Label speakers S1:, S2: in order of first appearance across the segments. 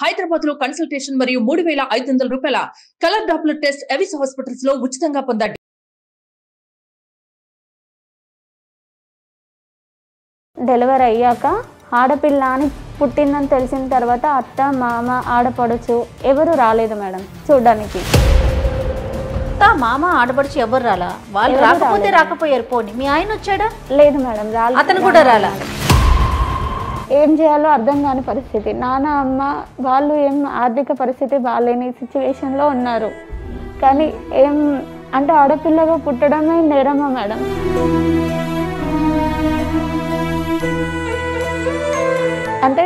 S1: హైదరాబాద్ లో కన్సల్టేషన్ మరియు 3,500 రూపాయల colour Doppler test Avis hospitals లో ఉచితంగా పొందండి.
S2: డెలివరీ అయ్యాక ఆడపిల్ల అని పుట్టిందని తెలిసిన తర్వాత అత్త మామ ఆడపడుచు ఎవరు రాలేదు మేడం చూడడానికి.
S3: మామ ఆడపడుచు ఎవరు రాలా? వాళ్ళు రాకపోతే రాకపోయారు, పోనీ మీ ఆయన వచ్చాడా?
S2: లేదు మేడం, రాలేదు.
S3: అతను కూడా రాలా.
S2: ఏం చేయాలో అర్థం కాని పరిస్థితి. నాన్న అమ్మ వాళ్ళు ఏం ఆర్థిక పరిస్థితి బాగాలేని సిచ్యువేషన్లో ఉన్నారు. కానీ ఏం అంటే ఆడపిల్లగా పుట్టడమే నేరమా మేడం? అంటే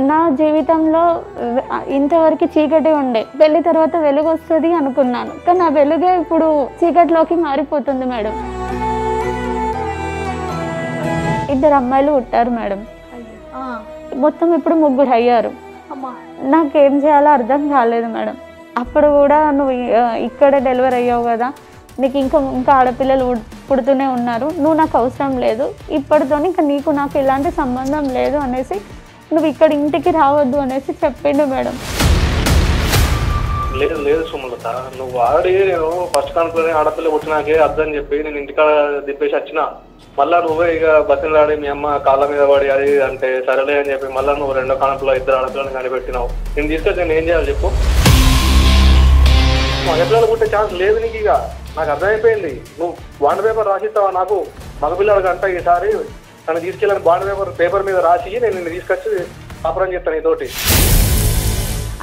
S2: నా జీవితంలో ఇంతవరకు చీకటి ఉండే, పెళ్లి తర్వాత వెలుగు వస్తుంది అనుకున్నాను. కానీ ఆ వెలుగే ఇప్పుడు చీకటిలోకి మారిపోతుంది మేడం. 2 అమ్మాయిలు పుట్టారు మేడం. మొత్తం ఇప్పుడు 3 అయ్యారు. నాకేం చేయాలో అర్థం కాలేదు మేడం. అప్పుడు కూడా నువ్వు ఇక్కడే డెలివరీ అయ్యావు కదా, నీకు ఇంకా ఆడపిల్లలు పుడుతూనే ఉన్నారు, నువ్వు నాకు అవసరం లేదు, ఇప్పటితో ఇంకా నీకు నాకు ఎలాంటి సంబంధం లేదు అనేసి నువ్వు ఇక్కడ ఇంటికి రావద్దు అనేసి చెప్పిండు మేడం.
S4: లేదు లేదు సుమలత, నువ్వు ఆల్రెడీ నేను ఫస్ట్ కాన్పులోనే ఆడపిల్ల పుట్టినాకే అర్థం చెప్పి నేను ఇంటికాడ దిప్పేసి వచ్చిన. మళ్ళా నువ్వే ఇక బతిలాడి మీ అమ్మ కాళ్ళ మీద పడి అది అంటే సరేలే అని చెప్పి మళ్ళీ నువ్వు 2వ కాన్పులో 2 ఆడపిల్లని కనిపెట్టినావు. నేను తీసుకొచ్చి నేను ఏం చేయాలి చెప్పు? మగపిల్లలు పుట్టే ఛాన్స్ లేదు నీకు. ఇక నాకు అర్థమైపోయింది. నువ్వు బాండ్ పేపర్ రాసిస్తావా నాకు? మగపిల్లలకి అంట ఈసారి నన్ను తీసుకెళ్ళని బాండ్ పేపర్ మీద రాసి నేను నిన్ను తీసుకొచ్చి కాపురం చేస్తాను నీతోటి.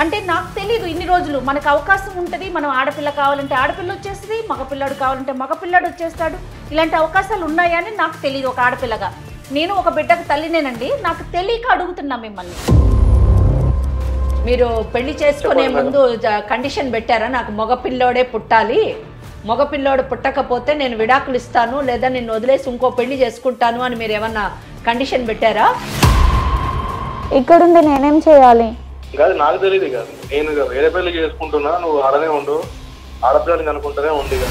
S3: అంటే నాకు తెలీదు ఇన్ని రోజులు మనకు అవకాశం ఉంటుంది. మనం ఆడపిల్ల కావాలంటే ఆడపిల్ల వచ్చేస్తుంది, మగపిల్లాడు కావాలంటే మగపిల్లాడు వచ్చేస్తాడు. ఇలాంటి అవకాశాలు ఉన్నాయని నాకు తెలియదు. ఒక ఆడపిల్లగా నేను ఒక బిడ్డకు తల్లినేనండి, నాకు తెలియక అడుగుతున్నా మిమ్మల్ని.
S5: మీరు పెళ్లి చేసుకునే ముందు కండిషన్ పెట్టారా? నాకు మగపిల్లోడే పుట్టాలి, మగపిల్లోడు పుట్టకపోతే నేను విడాకులు ఇస్తాను లేదా నిన్ను వదిలేసి ఇంకో పెళ్లి చేసుకుంటాను అని మీరు ఏమన్నా కండిషన్ పెట్టారా?
S2: ఇక్కడుండి నేనేం చేయాలి?
S4: కాదు నాకు తెలియదు. ఇక నేను వేరే పెళ్లి చేసుకుంటున్నా, నువ్వు ఆడనే ఉండు, ఆడపిల్లని అనుకుంటూనే ఉంది. ఇక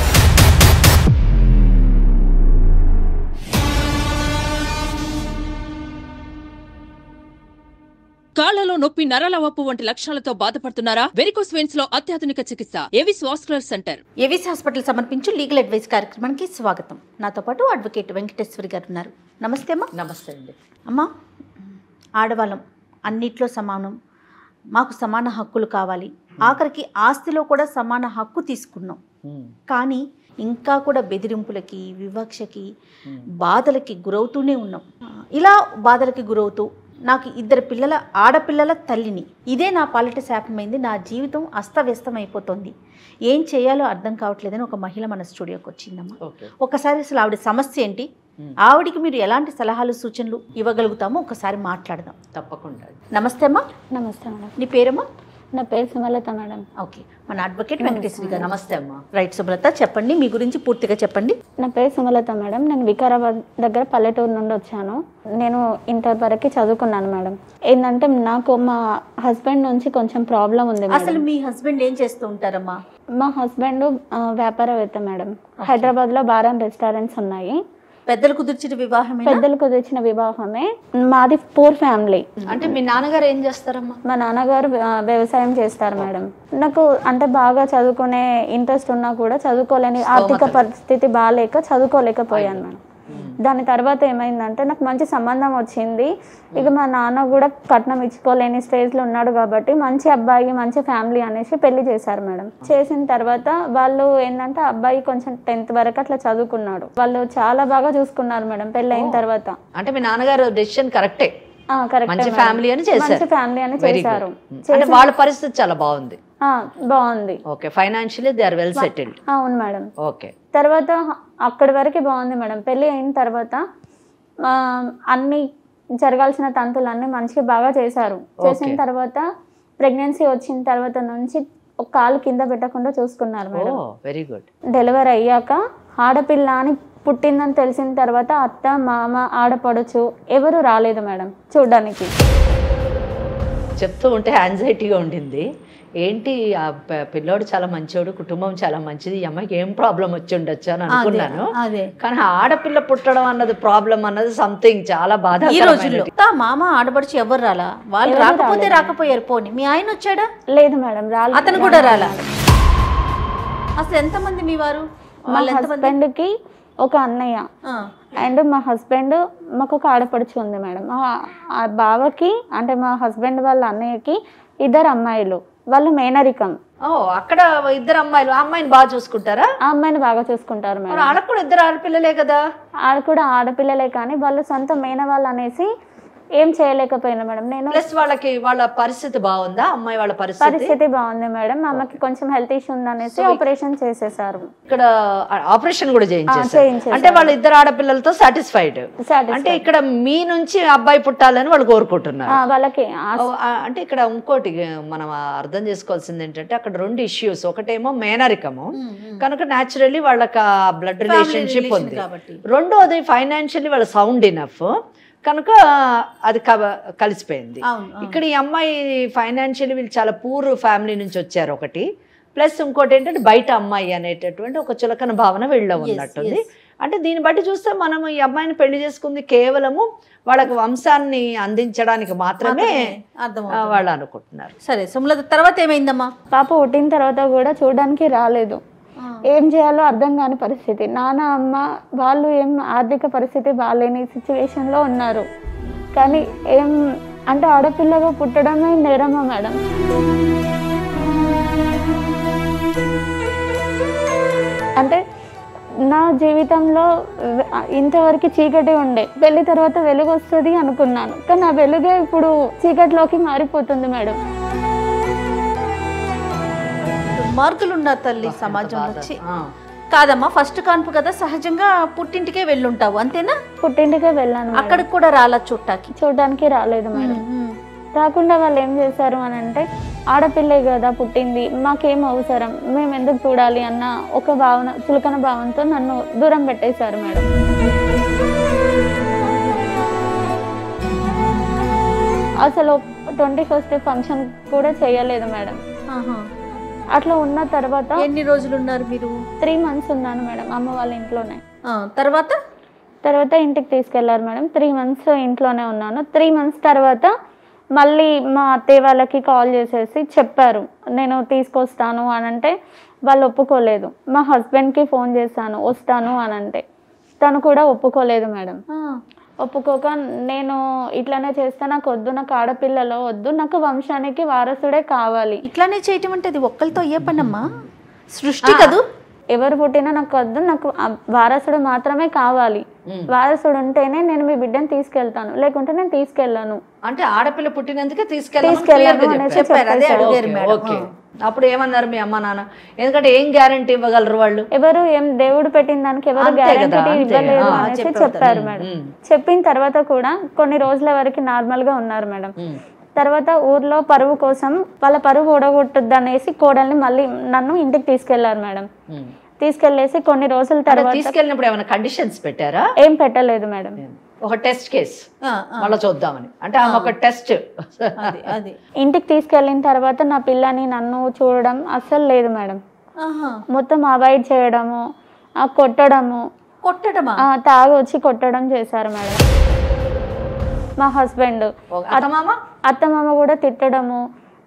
S1: కాళ్లలో నొప్పి, నరాల వాపు వంటి లక్షణాలతో బాధపడుతున్నారా? వెరికోస్ వెయిన్స్ లో అత్యాధునిక చికిత్స Avis vascular centre.
S3: Avis hospital సమర్పించు లీగల్ అడ్వైస్ కార్యక్రమానికి స్వాగతం. నాతో పాటు అడ్వకేట్ వెంకటేశ్వరి గారు ఉన్నారు. నమస్తే అమ్మా.
S5: నమస్తే అండి.
S3: అమ్మా, ఆడవాళ్ళం అన్నిట్లో సమానం, మాకు సమాన హక్కులు కావాలి, ఆఖరికి ఆస్తిలో కూడా సమాన హక్కు తీసుకున్నాం. కానీ ఇంకా కూడా బెదిరింపులకి, వివక్షకి, బాధలకి గురవుతూనే ఉన్నాం. ఇలా బాధలకి గురవుతూ నాకు 2 ఆడపిల్లల తల్లిని, ఇదే నా పాలిట శాపమైంది, నా జీవితం అస్తవ్యస్తం అయిపోతుంది, ఏం చేయాలో అర్థం కావట్లేదని ఒక మహిళ మన స్టూడియోకి వచ్చిందమ్మా. ఒకసారి అసలు ఆవిడ సమస్య ఏంటి, ఆవిడికి మీరు ఎలాంటి సలహాలు సూచనలు ఇవ్వగలుగుతామో ఒకసారి మాట్లాడదాం.
S5: తప్పకుండా.
S3: నమస్తే అమ్మా.
S2: నమస్తే మేడం.
S3: నీ పేరమ్మా?
S2: నా పేరు సుమలత మేడం.
S3: ఓకే, మన అడ్వకేట్ వెంకటేశ్వరి గారు.
S5: నమస్తే అమ్మా.
S3: రైట్ సుమలత, చెప్పండి మీ గురించి పూర్తిగా చెప్పండి.
S2: నా పేరు సుమలత మేడం. నేను వికారాబాద్ దగ్గర పల్లెటూరు నుండి వచ్చాను. నేను ఇంటర్ వరకు చదువుకున్నాను మేడం. ఏంటంటే నాకు మా హస్బెండ్ నుంచి కొంచెం ప్రాబ్లం ఉంది.
S3: అసలు మీ హస్బెండ్ ఏం చేస్తూ ఉంటారమ్మా?
S2: మా హస్బెండ్ వ్యాపారవేత్త మేడం. హైదరాబాద్లో బారాన్ రెస్టారెంట్స్ ఉన్నాయి.
S3: పెద్దలు కుదిర్చిన వివాహమే?
S2: పెద్దలు కుదిర్చిన వివాహమే. మాది పూర్ ఫ్యామిలీ.
S5: అంటే మీ నాన్నగారు ఏం చేస్తారమ్మా?
S2: మా నాన్నగారు వ్యవసాయం చేస్తారు మేడం. నాకు అంటే బాగా చదువుకునే ఇంట్రెస్ట్ ఉన్నా కూడా చదువుకోలేని ఆర్థిక పరిస్థితి బాగాలేక చదువుకోలేకపోయాను మేడం. దాని తర్వాత ఏమైందంటే నాకు మంచి సంబంధం వచ్చింది. ఇక మా నాన్న కూడా కట్నం ఇచ్చుకోలేని స్టేజ్లో ఉన్నాడు కాబట్టి మంచి అబ్బాయి, మంచి ఫ్యామిలీ అనేసి పెళ్లి చేశారు మేడం. చేసిన తర్వాత వాళ్ళు ఏంటంటే అబ్బాయి కొంచెం 10th వరకు అట్లా చదువుకున్నాడు. వాళ్ళు చాలా బాగా చూసుకున్నారు మేడం పెళ్లి అయిన తర్వాత.
S5: అంటే మీ నాన్నగారు డెసిషన్ కరెక్టే, మంచి ఫ్యామిలీ అని చేశారు. వాళ్ళ పరిస్థితి చాలా బాగుంది.
S2: బాగుంది.
S5: Okay, financially they are well settled.
S2: అవును మేడం.
S5: ఓకే.
S2: తర్వాత అక్కడి వరకు బాగుంది మేడం. పెళ్లి అయిన తర్వాత అన్ని జరగాల్సిన తంతులన్నీ మంచిగా బాగా చేశారు. చేసిన తర్వాత ప్రెగ్నెన్సీ వచ్చిన తర్వాత నుంచి ఒక కాలు కింద పెట్టకుండా చూసుకున్నారు మేడం.
S5: Very good.
S2: డెలివరీ అయ్యాక ఆడపిల్ల అని పుట్టిందని తెలిసిన తర్వాత అత్త మామ ఆడపడుచు ఎవరు రాలేదు మేడం చూడడానికి.
S5: చెప్తూ ఉంటే యాంగ్జైటీగా ఉండింది. ఏంటి ఆ పిల్లోడు చాలా మంచోడు, కుటుంబం చాలా మంచిది, ఈ అమ్మాయికి ఏం ప్రాబ్లం వచ్చి ఉండొచ్చు అని అనుకున్నాను.
S3: అదే
S5: కానీ ఆడపిల్ల పుట్టడం అన్నది ప్రాబ్లం అన్నది సంథింగ్ చాలా బాధ
S3: ఈ రోజుల్లో. మామ ఆడపడిచి ఎవరు రాలా? వాళ్ళు రాకపోతే రాకపోయారు, పోని మీ ఆయన వచ్చాడా?
S2: లేదు మేడం, రాలేదు.
S3: అతను కూడా రాలా? అసలు ఎంతమంది మీ వారు?
S2: మా హస్బెండ్ కి ఒక అన్నయ్య అండ్ మా హస్బెండ్, మాకు ఒక ఆడపడుచు ఉంది మేడం. ఆ బావకి అంటే మా హస్బెండ్ వాళ్ళ అన్నయ్యకి 2 అమ్మాయిలు, వాళ్ళు మేనరికం.
S5: అక్కడ 2 అమ్మాయిలు. ఆ అమ్మాయిని బాగా చూసుకుంటారా?
S2: ఆ అమ్మాయిని బాగా చూసుకుంటారు మేడం.
S5: వాళ్ళకు కూడా 2 ఆడపిల్లలే కదా?
S2: ఆడ కూడా ఆడపిల్లలే, కానీ వాళ్ళు సొంత మేన వాళ్ళు అనేసి ఏం చేయలేకపోయినా మేడం. నేను
S5: ప్లస్ వాళ్ళకి వాళ్ళ పరిస్థితి బాగుందా? అమ్మాయి వాళ్ళ
S2: పరిస్థితి బాగుంది మేడం. ఆమెకి కొంచెం హెల్త్ ఇష్యూ ఉందనేసి ఆపరేషన్ చేసేసారు.
S5: ఇక్కడ ఆపరేషన్ కూడా చేయించేసారు. అంటే వాళ్ళ 2 ఆడపిల్లలతో సాటిస్ఫైడ్. అంటే ఇక్కడ మీ నుంచి అబ్బాయి పుట్టాలని వాళ్ళు కోరుకుంటున్నారు
S2: వాళ్ళకి.
S5: అంటే ఇక్కడ ఇంకోటి మనం అర్థం చేసుకోవాల్సింది ఏంటంటే అక్కడ 2 ఇష్యూస్. ఒకటేమో మేనరికము కనుక న్యాచురల్లీ వాళ్ళకి బ్లడ్ రిలేషన్షిప్ ఉంది. రెండోది ఫైనాన్షియల్లీ వాళ్ళ సౌండ్ ఇనఫ్ కనుక అది కలిసిపోయింది. ఇక్కడ ఈ అమ్మాయి ఫైనాన్షియల్లీ వీళ్ళు చాలా పూర్ ఫ్యామిలీ నుంచి వచ్చారు ఒకటి, ప్లస్ ఇంకోటి ఏంటంటే బయట అమ్మాయి అనేటటువంటి ఒక చులకన భావన వీళ్ళలో ఉన్నట్టుంది. అంటే దీన్ని బట్టి చూస్తే మనం ఈ అమ్మాయిని పెళ్లి చేసుకుంది కేవలము వాళ్ళకి వంశాన్ని అందించడానికి మాత్రమే వాళ్ళు అనుకుంటున్నారు.
S3: సరే సుమలత, తర్వాత ఏమైందమ్మా?
S2: పాప పుట్టిన తర్వాత కూడా చూడడానికి రాలేదు. ఏం చేయాలో అర్థం కాని పరిస్థితి. నాన్న అమ్మ వాళ్ళు ఏం ఆర్థిక పరిస్థితి బాగాలేని సిచ్యువేషన్లో ఉన్నారు. కానీ ఏం అంటే ఆడపిల్లగా పుట్టడమే నేరమా మేడం? అంటే నా జీవితంలో ఇంతవరకు చీకటి ఉండే, పెళ్లి తర్వాత వెలుగు వస్తుంది అనుకున్నాను. కానీ ఆ వెలుగే ఇప్పుడు చీకటిలోకి మారిపోతుంది మేడం.
S3: మార్కులు ఉన్న తల్లి సమాజం వచ్చి కాదమ్మా. ఫస్ట్ కాన్పు కదా, సహజంగా పుట్టింటికే వెళ్ళుంటావు అంతేనా?
S2: పుట్టింటికే వెళ్ళాను.
S3: అక్కడికి కూడా రాలా
S2: చూడడానికి రాలేదు మేడం. రాకుండా వాళ్ళు ఏం చేశారు అని అంటే, ఆడపిల్లే కదా పుట్టింది, మాకేం అవసరం, మేము ఎందుకు చూడాలి అన్న ఒక భావన, చులకన భావనతో నన్ను దూరం పెట్టేశారు మేడం. అసలు 21st ఫంక్షన్ కూడా చేయలేదు మేడం. అట్లా ఉన్న తర్వాత
S3: ఎన్ని రోజులు ఉన్నారు మీరు?
S2: 3 months ఉన్నాను మేడం అమ్మ వాళ్ళ ఇంట్లోనే.
S3: తర్వాత
S2: ఇంటికి తీసుకెళ్లారు మేడం. 3 months ఇంట్లోనే ఉన్నాను. 3 months తర్వాత మళ్ళీ మా అత్తయ్య వాళ్ళకి కాల్ చేసేసి చెప్పారు నేను తీసుకొస్తాను అని అంటే, వాళ్ళు ఒప్పుకోలేదు. మా హస్బెండ్కి ఫోన్ చేశాను వస్తాను అని అంటే, తను కూడా ఒప్పుకోలేదు మేడం. ఒప్పుకోక నేను ఇట్లానే చేస్తా, నాకు వద్దు, నాకు ఆడపిల్లలో వద్దు, నాకు వంశానికి వారసుడే కావాలి.
S3: ఇట్లానే చేయటం అంటే అది ఒక్కరితో అయ్యే పనమ్మా, సృష్టి కదూ.
S2: ఎవరు పుట్టినా నాకు వద్దు, నాకు వారసుడు మాత్రమే కావాలి. వారసుడు ఉంటేనే నేను మీ బిడ్డను తీసుకెళ్తాను, లేకుంటే నేను తీసుకెళ్ళాను.
S5: అంటే ఆడపిల్ల పుట్టినందుకే తీసుకెళ్ళాను. అప్పుడు ఏమన్నారు మీ అమ్మ నాన్న? ఎందుకంటే ఏం గ్యారంటీ ఇవ్వగలరు వాళ్ళు?
S2: ఎవరు ఏం దేవుడు పెట్టిన దానికి ఎవరు గ్యారంటీ ఇవ్వలేదు అనేసి చెప్పారు మేడం. చెప్పిన తర్వాత కూడా కొన్ని రోజుల వరకు నార్మల్ గా ఉన్నారు మేడం. తర్వాత ఊర్లో పరువు కోసం వాళ్ళ పరువు ఊడగొట్టద్దు అనేసి కోడల్ని మళ్ళీ నన్ను ఇంటికి తీసుకెళ్లారు మేడం. తీసుకెళ్లేసి కొన్ని రోజుల తర్వాత
S5: తీసుకెళ్ళినప్పుడు ఏమైనా కండిషన్స్ పెట్టారా?
S2: ఏం పెట్టలేదు మేడం.
S5: ఒక టెస్ట్ కేసు మళ్ళీ చూద్దామని అంటే ఒక టెస్ట్.
S2: ఇంటికి తీసుకెళ్ళిన తర్వాత నా పిల్లని నన్ను చూడడం అస్సలు లేదు మేడం. మొత్తం అవాయిడ్ చేయడము, కొట్టడము, తాగి వచ్చి కొట్టడం చేశారు మేడం. మా హస్బెండ్ అత్తమామ కూడా తిట్టడము,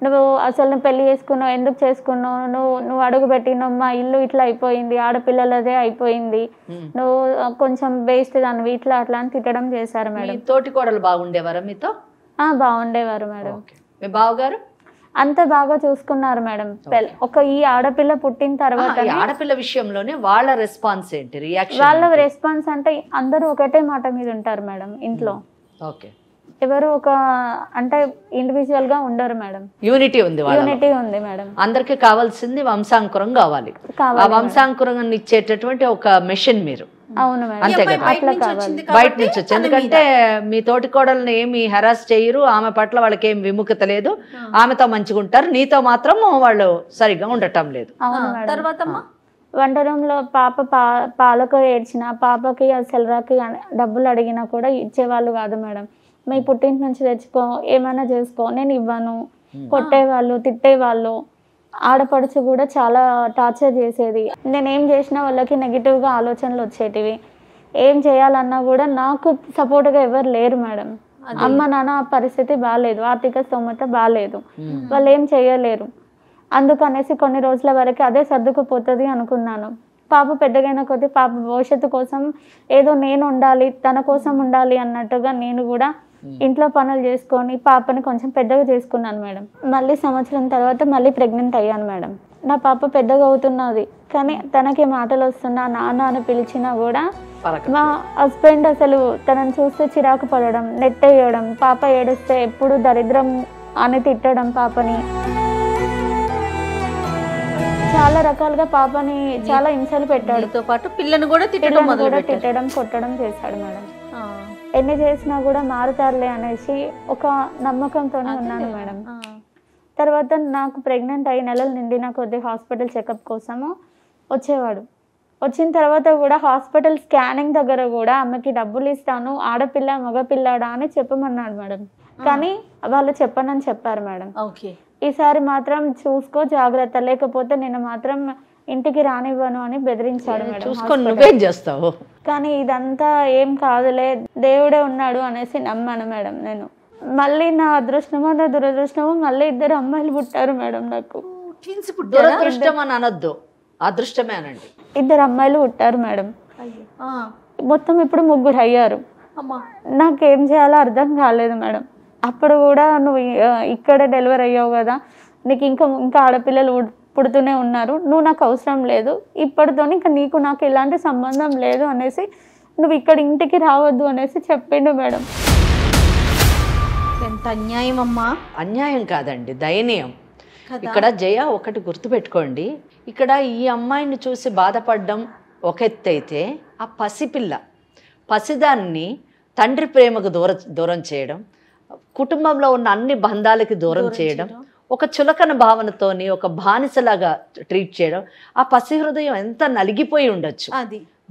S2: నువ్వు అసలు పెళ్లి చేసుకున్నావు, ఎందుకు చేసుకున్నావు, నువ్వు అడుగు పెట్టినావు, మా ఇల్లు ఇట్లా అయిపోయింది, ఆడపిల్లలదే అయిపోయింది, నువ్వు కొంచెం వేస్ట్ దానివి, ఇట్లా అట్లా అని తిట్టడం చేశారు మేడం.
S5: తోటి కోడలు బాగుండేవారా మీతో?
S2: బాగుండేవారు మేడం.
S5: మీ బావగారు
S2: అంత బాగా చూసుకున్నారు మేడం. ఈ ఆడపిల్ల పుట్టిన తర్వాత
S5: ఆడపిల్ల విషయంలోనే వాళ్ళ రెస్పాన్స్ ఏంటి, రియాక్షన్?
S2: వాళ్ళ రెస్పాన్స్ అంటే అందరూ ఒకటే మాట మీద ఉంటారు మేడం ఇంట్లో.
S5: ఓకే,
S2: ఎవరు ఒక అంటే ఇండివిజువల్ గా ఉండరు మేడం.
S5: యూనిటీ ఉంది
S2: మేడం.
S5: అందరికి కావాల్సింది వంశాంకురం కావాలి. ఆ వంశాంకురం ఇచ్చేటటువంటి ఒక మెషిన్ మీరు.
S2: అవును మేడం,
S5: అంతే కదా, బయట నుంచి వచ్చి. ఎందుకంటే మీ తోటి కోడల్ని ఏమి హెరాస్ చేయరు, ఆమె పట్ల వాళ్ళకి ఏం విముఖత లేదు, ఆమెతో మంచిగా ఉంటారు, నీతో మాత్రం వాళ్ళు సరిగ్గా ఉండటం లేదు.
S3: తర్వాత
S2: వంట రూమ్ లో పాప పాలకు ఏడ్చిన, పాపకి సెలరాకి డబ్బులు అడిగినా కూడా ఇచ్చేవాళ్ళు కాదు మేడం. మీ పుట్టింటి నుంచి తెచ్చుకో, ఏమైనా చేసుకో, నేను ఇవ్వను, కొట్టేవాళ్ళు, తిట్టేవాళ్ళు. ఆడపడుచు కూడా చాలా టార్చర్ చేసేది. నేనేం చేసినా వాళ్ళకి నెగిటివ్గా ఆలోచనలు వచ్చేటివి. ఏం చేయాలన్నా కూడా నాకు సపోర్ట్గా ఎవరు లేరు మేడం. అమ్మ నాన్న పరిస్థితి బాగాలేదు, ఆర్థిక స్తోమత బాగాలేదు, వాళ్ళు ఏం చేయలేరు. అందుకనేసి కొన్ని రోజుల వరకు అదే సర్దుకుపోతుంది అనుకున్నాను. పాప పెద్దగైన కొద్దీ పాప భవిష్యత్తు కోసం ఏదో నేను ఉండాలి, తన కోసం ఉండాలి అన్నట్టుగా నేను కూడా ఇంట్లో పనులు చేసుకొని పాపని కొంచెం పెద్దగా చేసుకున్నాను మేడం. మళ్ళీ సంవత్సరం తర్వాత మళ్ళీ ప్రెగ్నెంట్ అయ్యాను మేడం. నా పాప పెద్దగా అవుతున్నది, కానీ తనకి మాటలు వస్తున్నా నాన్న అని పిలిచినా కూడా మా హస్బెండ్ అసలు తనని చూస్తే చిరాకు పడడం, నెట్టేయడం, పాప ఏడిస్తే ఎప్పుడు దరిద్రం అని తిట్టడం, పాపని చాలా రకాలుగా పాపని చాలా హింసలు పెట్టాడు.
S3: పాటు పిల్లని కూడా
S2: తిట్టడం కొట్టడం చేశాడు మేడం. ఎన్ని చేసినా కూడా మారుతారులే అనేసి ఒక నమ్మకంతోనే ఉన్నాను మేడం. తర్వాత నాకు ప్రెగ్నెంట్ అయ్యి నెలలు నిండిన కొద్ది హాస్పిటల్ చెకప్ కోసము వచ్చేవాడు. వచ్చిన తర్వాత కూడా హాస్పిటల్ స్కానింగ్ దగ్గర కూడా ఆమెకి డబ్బులు ఇస్తాను, ఆడపిల్ల మగపిల్లాడా అని చెప్పమన్నాడు మేడం. కానీ వాళ్ళు చెప్పనని చెప్పారు మేడం. ఈసారి మాత్రం చూసుకో జాగ్రత్త, లేకపోతే నేను మాత్రం ఇంటికి రానివ్వను అని బెదిరించాడు మేడం.
S5: నువ్వేం చేస్తావు?
S2: కానీ ఇదంతా ఏం కాదులే, దేవుడే ఉన్నాడు అనేసి నమ్మాను మేడం నేను. మళ్ళీ నా అదృష్టమో నా దురదృష్టమో మళ్ళీ 2 అమ్మాయిలు పుట్టారు మేడం నాకు.
S5: దురదృష్టం అని అనొద్దు, అదృష్టమే అనండి.
S2: 2 అమ్మాయిలు పుట్టారు మేడం. మొత్తం ఇప్పుడు 3 అయ్యారు. నాకేం చేయాలో అర్థం కాలేదు మేడం. అప్పుడు కూడా నువ్వు ఇక్కడ డెలివరీ అయ్యావు కదా, నీకు ఇంకా ఆడపిల్లలు పుడుతూనే ఉన్నారు, నువ్వు నాకు అవసరం లేదు, ఇప్పటితో ఇంకా నీకు నాకు ఎలాంటి సంబంధం లేదు అనేసి నువ్వు ఇక్కడ ఇంటికి రావద్దు అనేసి చెప్పిండు మేడం.
S3: ఎంత అన్యాయం అమ్మా.
S5: అన్యాయం కాదండి, దయనీయం. ఇక్కడ జయ ఒకటి గుర్తుపెట్టుకోండి, ఇక్కడ ఈ అమ్మాయిని చూసి బాధపడడం ఒక ఎత్తు అయితే, ఆ పసిదాన్ని తండ్రి ప్రేమకు దూరం చేయడం, కుటుంబంలో ఉన్న అన్ని బంధాలకి దూరం చేయడం, ఒక చులకన భావనతోని ఒక బానిసలాగా ట్రీట్ చేయడం, ఆ పసి హృదయం ఎంత నలిగిపోయి ఉండొచ్చు.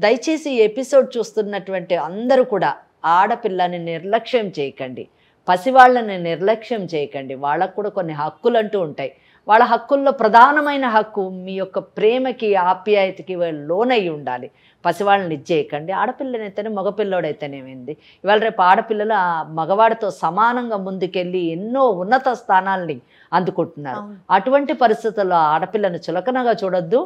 S5: దయచేసి ఈ ఎపిసోడ్ చూస్తున్నటువంటి అందరూ కూడా ఆడపిల్లని నిర్లక్ష్యం చేయకండి, పసివాళ్ళని నిర్లక్ష్యం చేయకండి. వాళ్ళకు కూడా కొన్ని హక్కులు అంటూ ఉంటాయి. వాళ్ళ హక్కుల్లో ప్రధానమైన హక్కు మీ యొక్క ప్రేమకి ఆప్యాయతకి లోనై ఉండాలి. పసివాళ్ళని ఇచ్చేయకండి. ఆడపిల్లనైతేనే మగపిల్లోడైతేనేమైంది, ఇవాళ రేపు ఆడపిల్లలు ఆ మగవాడితో సమానంగా ముందుకెళ్ళి ఎన్నో ఉన్నత స్థానాల్ని అందుకుంటున్నారు. అటువంటి పరిస్థితుల్లో ఆడపిల్లను చులకనగా చూడొద్దు.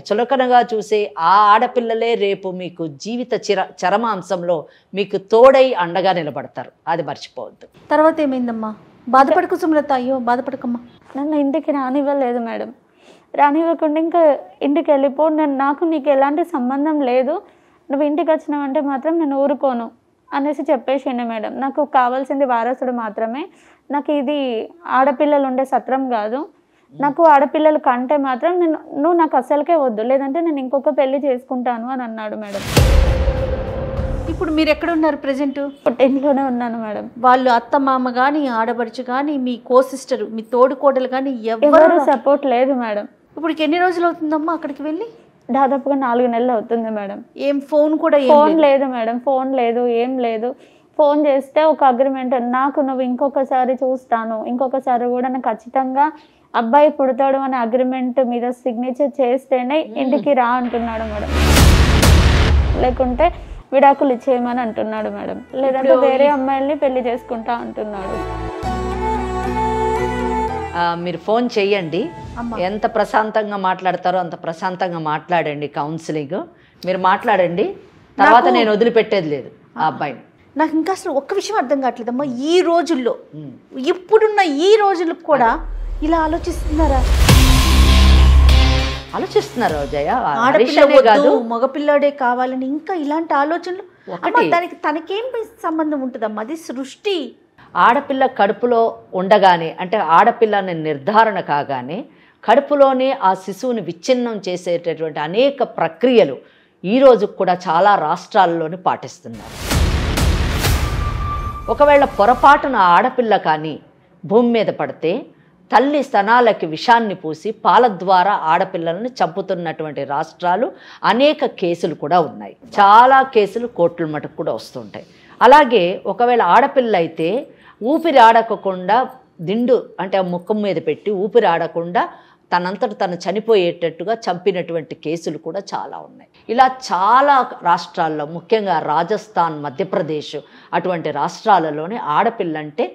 S5: చులకనగా చూసే ఆ ఆడపిల్లలే రేపు మీకు జీవిత చరమాంశంలో మీకు తోడై అండగా నిలబడతారు, అది మర్చిపోవద్దు.
S3: తర్వాత ఏమైందమ్మా? బాధపడకు సుమలత, అయ్యో బాధపడకమ్మా.
S2: నన్ను ఇంటికి రానివ్వలేదు మేడం. రానివ్వకుండా ఇంకా ఇంటికి వెళ్ళిపో, నాకు నీకు ఎలాంటి సంబంధం లేదు, నువ్వు ఇంటికి వచ్చినావంటే మాత్రం నేను ఊరుకోను అనేసి చెప్పేసిండే మేడం. నాకు కావాల్సింది వారసుడు మాత్రమే, నాకు ఇది ఆడపిల్లలు ఉండే సత్రం కాదు, నాకు ఆడపిల్లలు కంటే మాత్రం నువ్వు నాకు అసలుకే వద్దు, లేదంటే నేను ఇంకొక పెళ్లి చేసుకుంటాను అని అన్నాడు మేడం.
S3: ఇప్పుడు మీరు ఎక్కడ ఉన్నారు ప్రెజెంట్?
S2: పుట్టింట్లోనే ఉన్నాను మేడం.
S3: వాళ్ళు అత్త మామ కానీ ఆడబడుచు కానీ మీ కో సిస్టర్ మీ తోడు కోడలు కానీ
S2: ఎవరు సపోర్ట్ లేదు మేడం.
S3: ఇప్పుడు ఎన్ని రోజులు అవుతుందమ్మా అక్కడికి వెళ్ళి?
S2: దాదాపుగా 4 నెలలు అవుతుంది మేడం.
S3: ఏం ఫోన్ కూడా
S2: ఫోన్ లేదు మేడం, ఫోన్ లేదు, ఏం లేదు. ఫోన్ చేస్తే ఒక అగ్రిమెంట్, నాకు నువ్వు ఇంకొకసారి చూస్తాను, ఇంకొకసారి కూడా నాకు ఖచ్చితంగా అబ్బాయి పుడతాడు అనే అగ్రిమెంట్ మీద సిగ్నేచర్ చేస్తేనే ఇంటికి రా అంటున్నాడు మేడం, లేకుంటే విడాకులు ఇచ్చేయమని అంటున్నాడు మేడం, లేదంటే వేరే అమ్మాయిల్ని పెళ్లి చేసుకుంటా అంటున్నాడు.
S5: మీరు ఫోన్ చెయ్యండి, ఎంత ప్రశాంతంగా మాట్లాడతారో అంత ప్రశాంతంగా మాట్లాడండి. కౌన్సిలింగ్ మీరు మాట్లాడండి, తర్వాత నేను వదిలిపెట్టేది లేదు ఆ అబ్బాయిని.
S3: నాకు ఇంకా అసలు ఒక్క విషయం అర్థం కావట్లేదమ్మా, ఈ రోజుల్లో ఇప్పుడున్న ఈ రోజులకు కూడా ఇలా ఆలోచిస్తున్నారా?
S5: ఆలోచిస్తున్నారు జయ,
S3: ఆడపిల్ల మగపిల్లాడే కావాలని ఇంకా ఇలాంటి ఆలోచనలు. దానికి తనకేం సంబంధం ఉంటుందమ్మా? అది సృష్టి.
S5: ఆడపిల్ల కడుపులో ఉండగానే, అంటే ఆడపిల్లని నిర్ధారణ కాగానే కడుపులోనే ఆ శిశువుని విచ్ఛిన్నం చేసేటటువంటి అనేక ప్రక్రియలు ఈరోజు కూడా చాలా రాష్ట్రాల్లోని పాటిస్తున్నారు. ఒకవేళ పొరపాటున ఆడపిల్ల కానీ భూమి మీద పడితే తల్లి స్తనాలకి విషాన్ని పూసి పాల ద్వారా ఆడపిల్లలను చంపుతున్నటువంటి రాష్ట్రాలు అనేక కేసులు కూడా ఉన్నాయి. చాలా కేసులు కోర్టుల మటుకు కూడా వస్తుంటాయి. అలాగే ఒకవేళ ఆడపిల్ల అయితే ఊపిరి ఆడకుండా దిండు అంటే ఆ ముఖం మీద పెట్టి ఊపిరి ఆడకుండా తనంతట తను చనిపోయేటట్టుగా చంపినటువంటి కేసులు కూడా చాలా ఉన్నాయి. ఇలా చాలా రాష్ట్రాల్లో, ముఖ్యంగా రాజస్థాన్, మధ్యప్రదేశ్ అటువంటి రాష్ట్రాలలోనే ఆడపిల్లంటే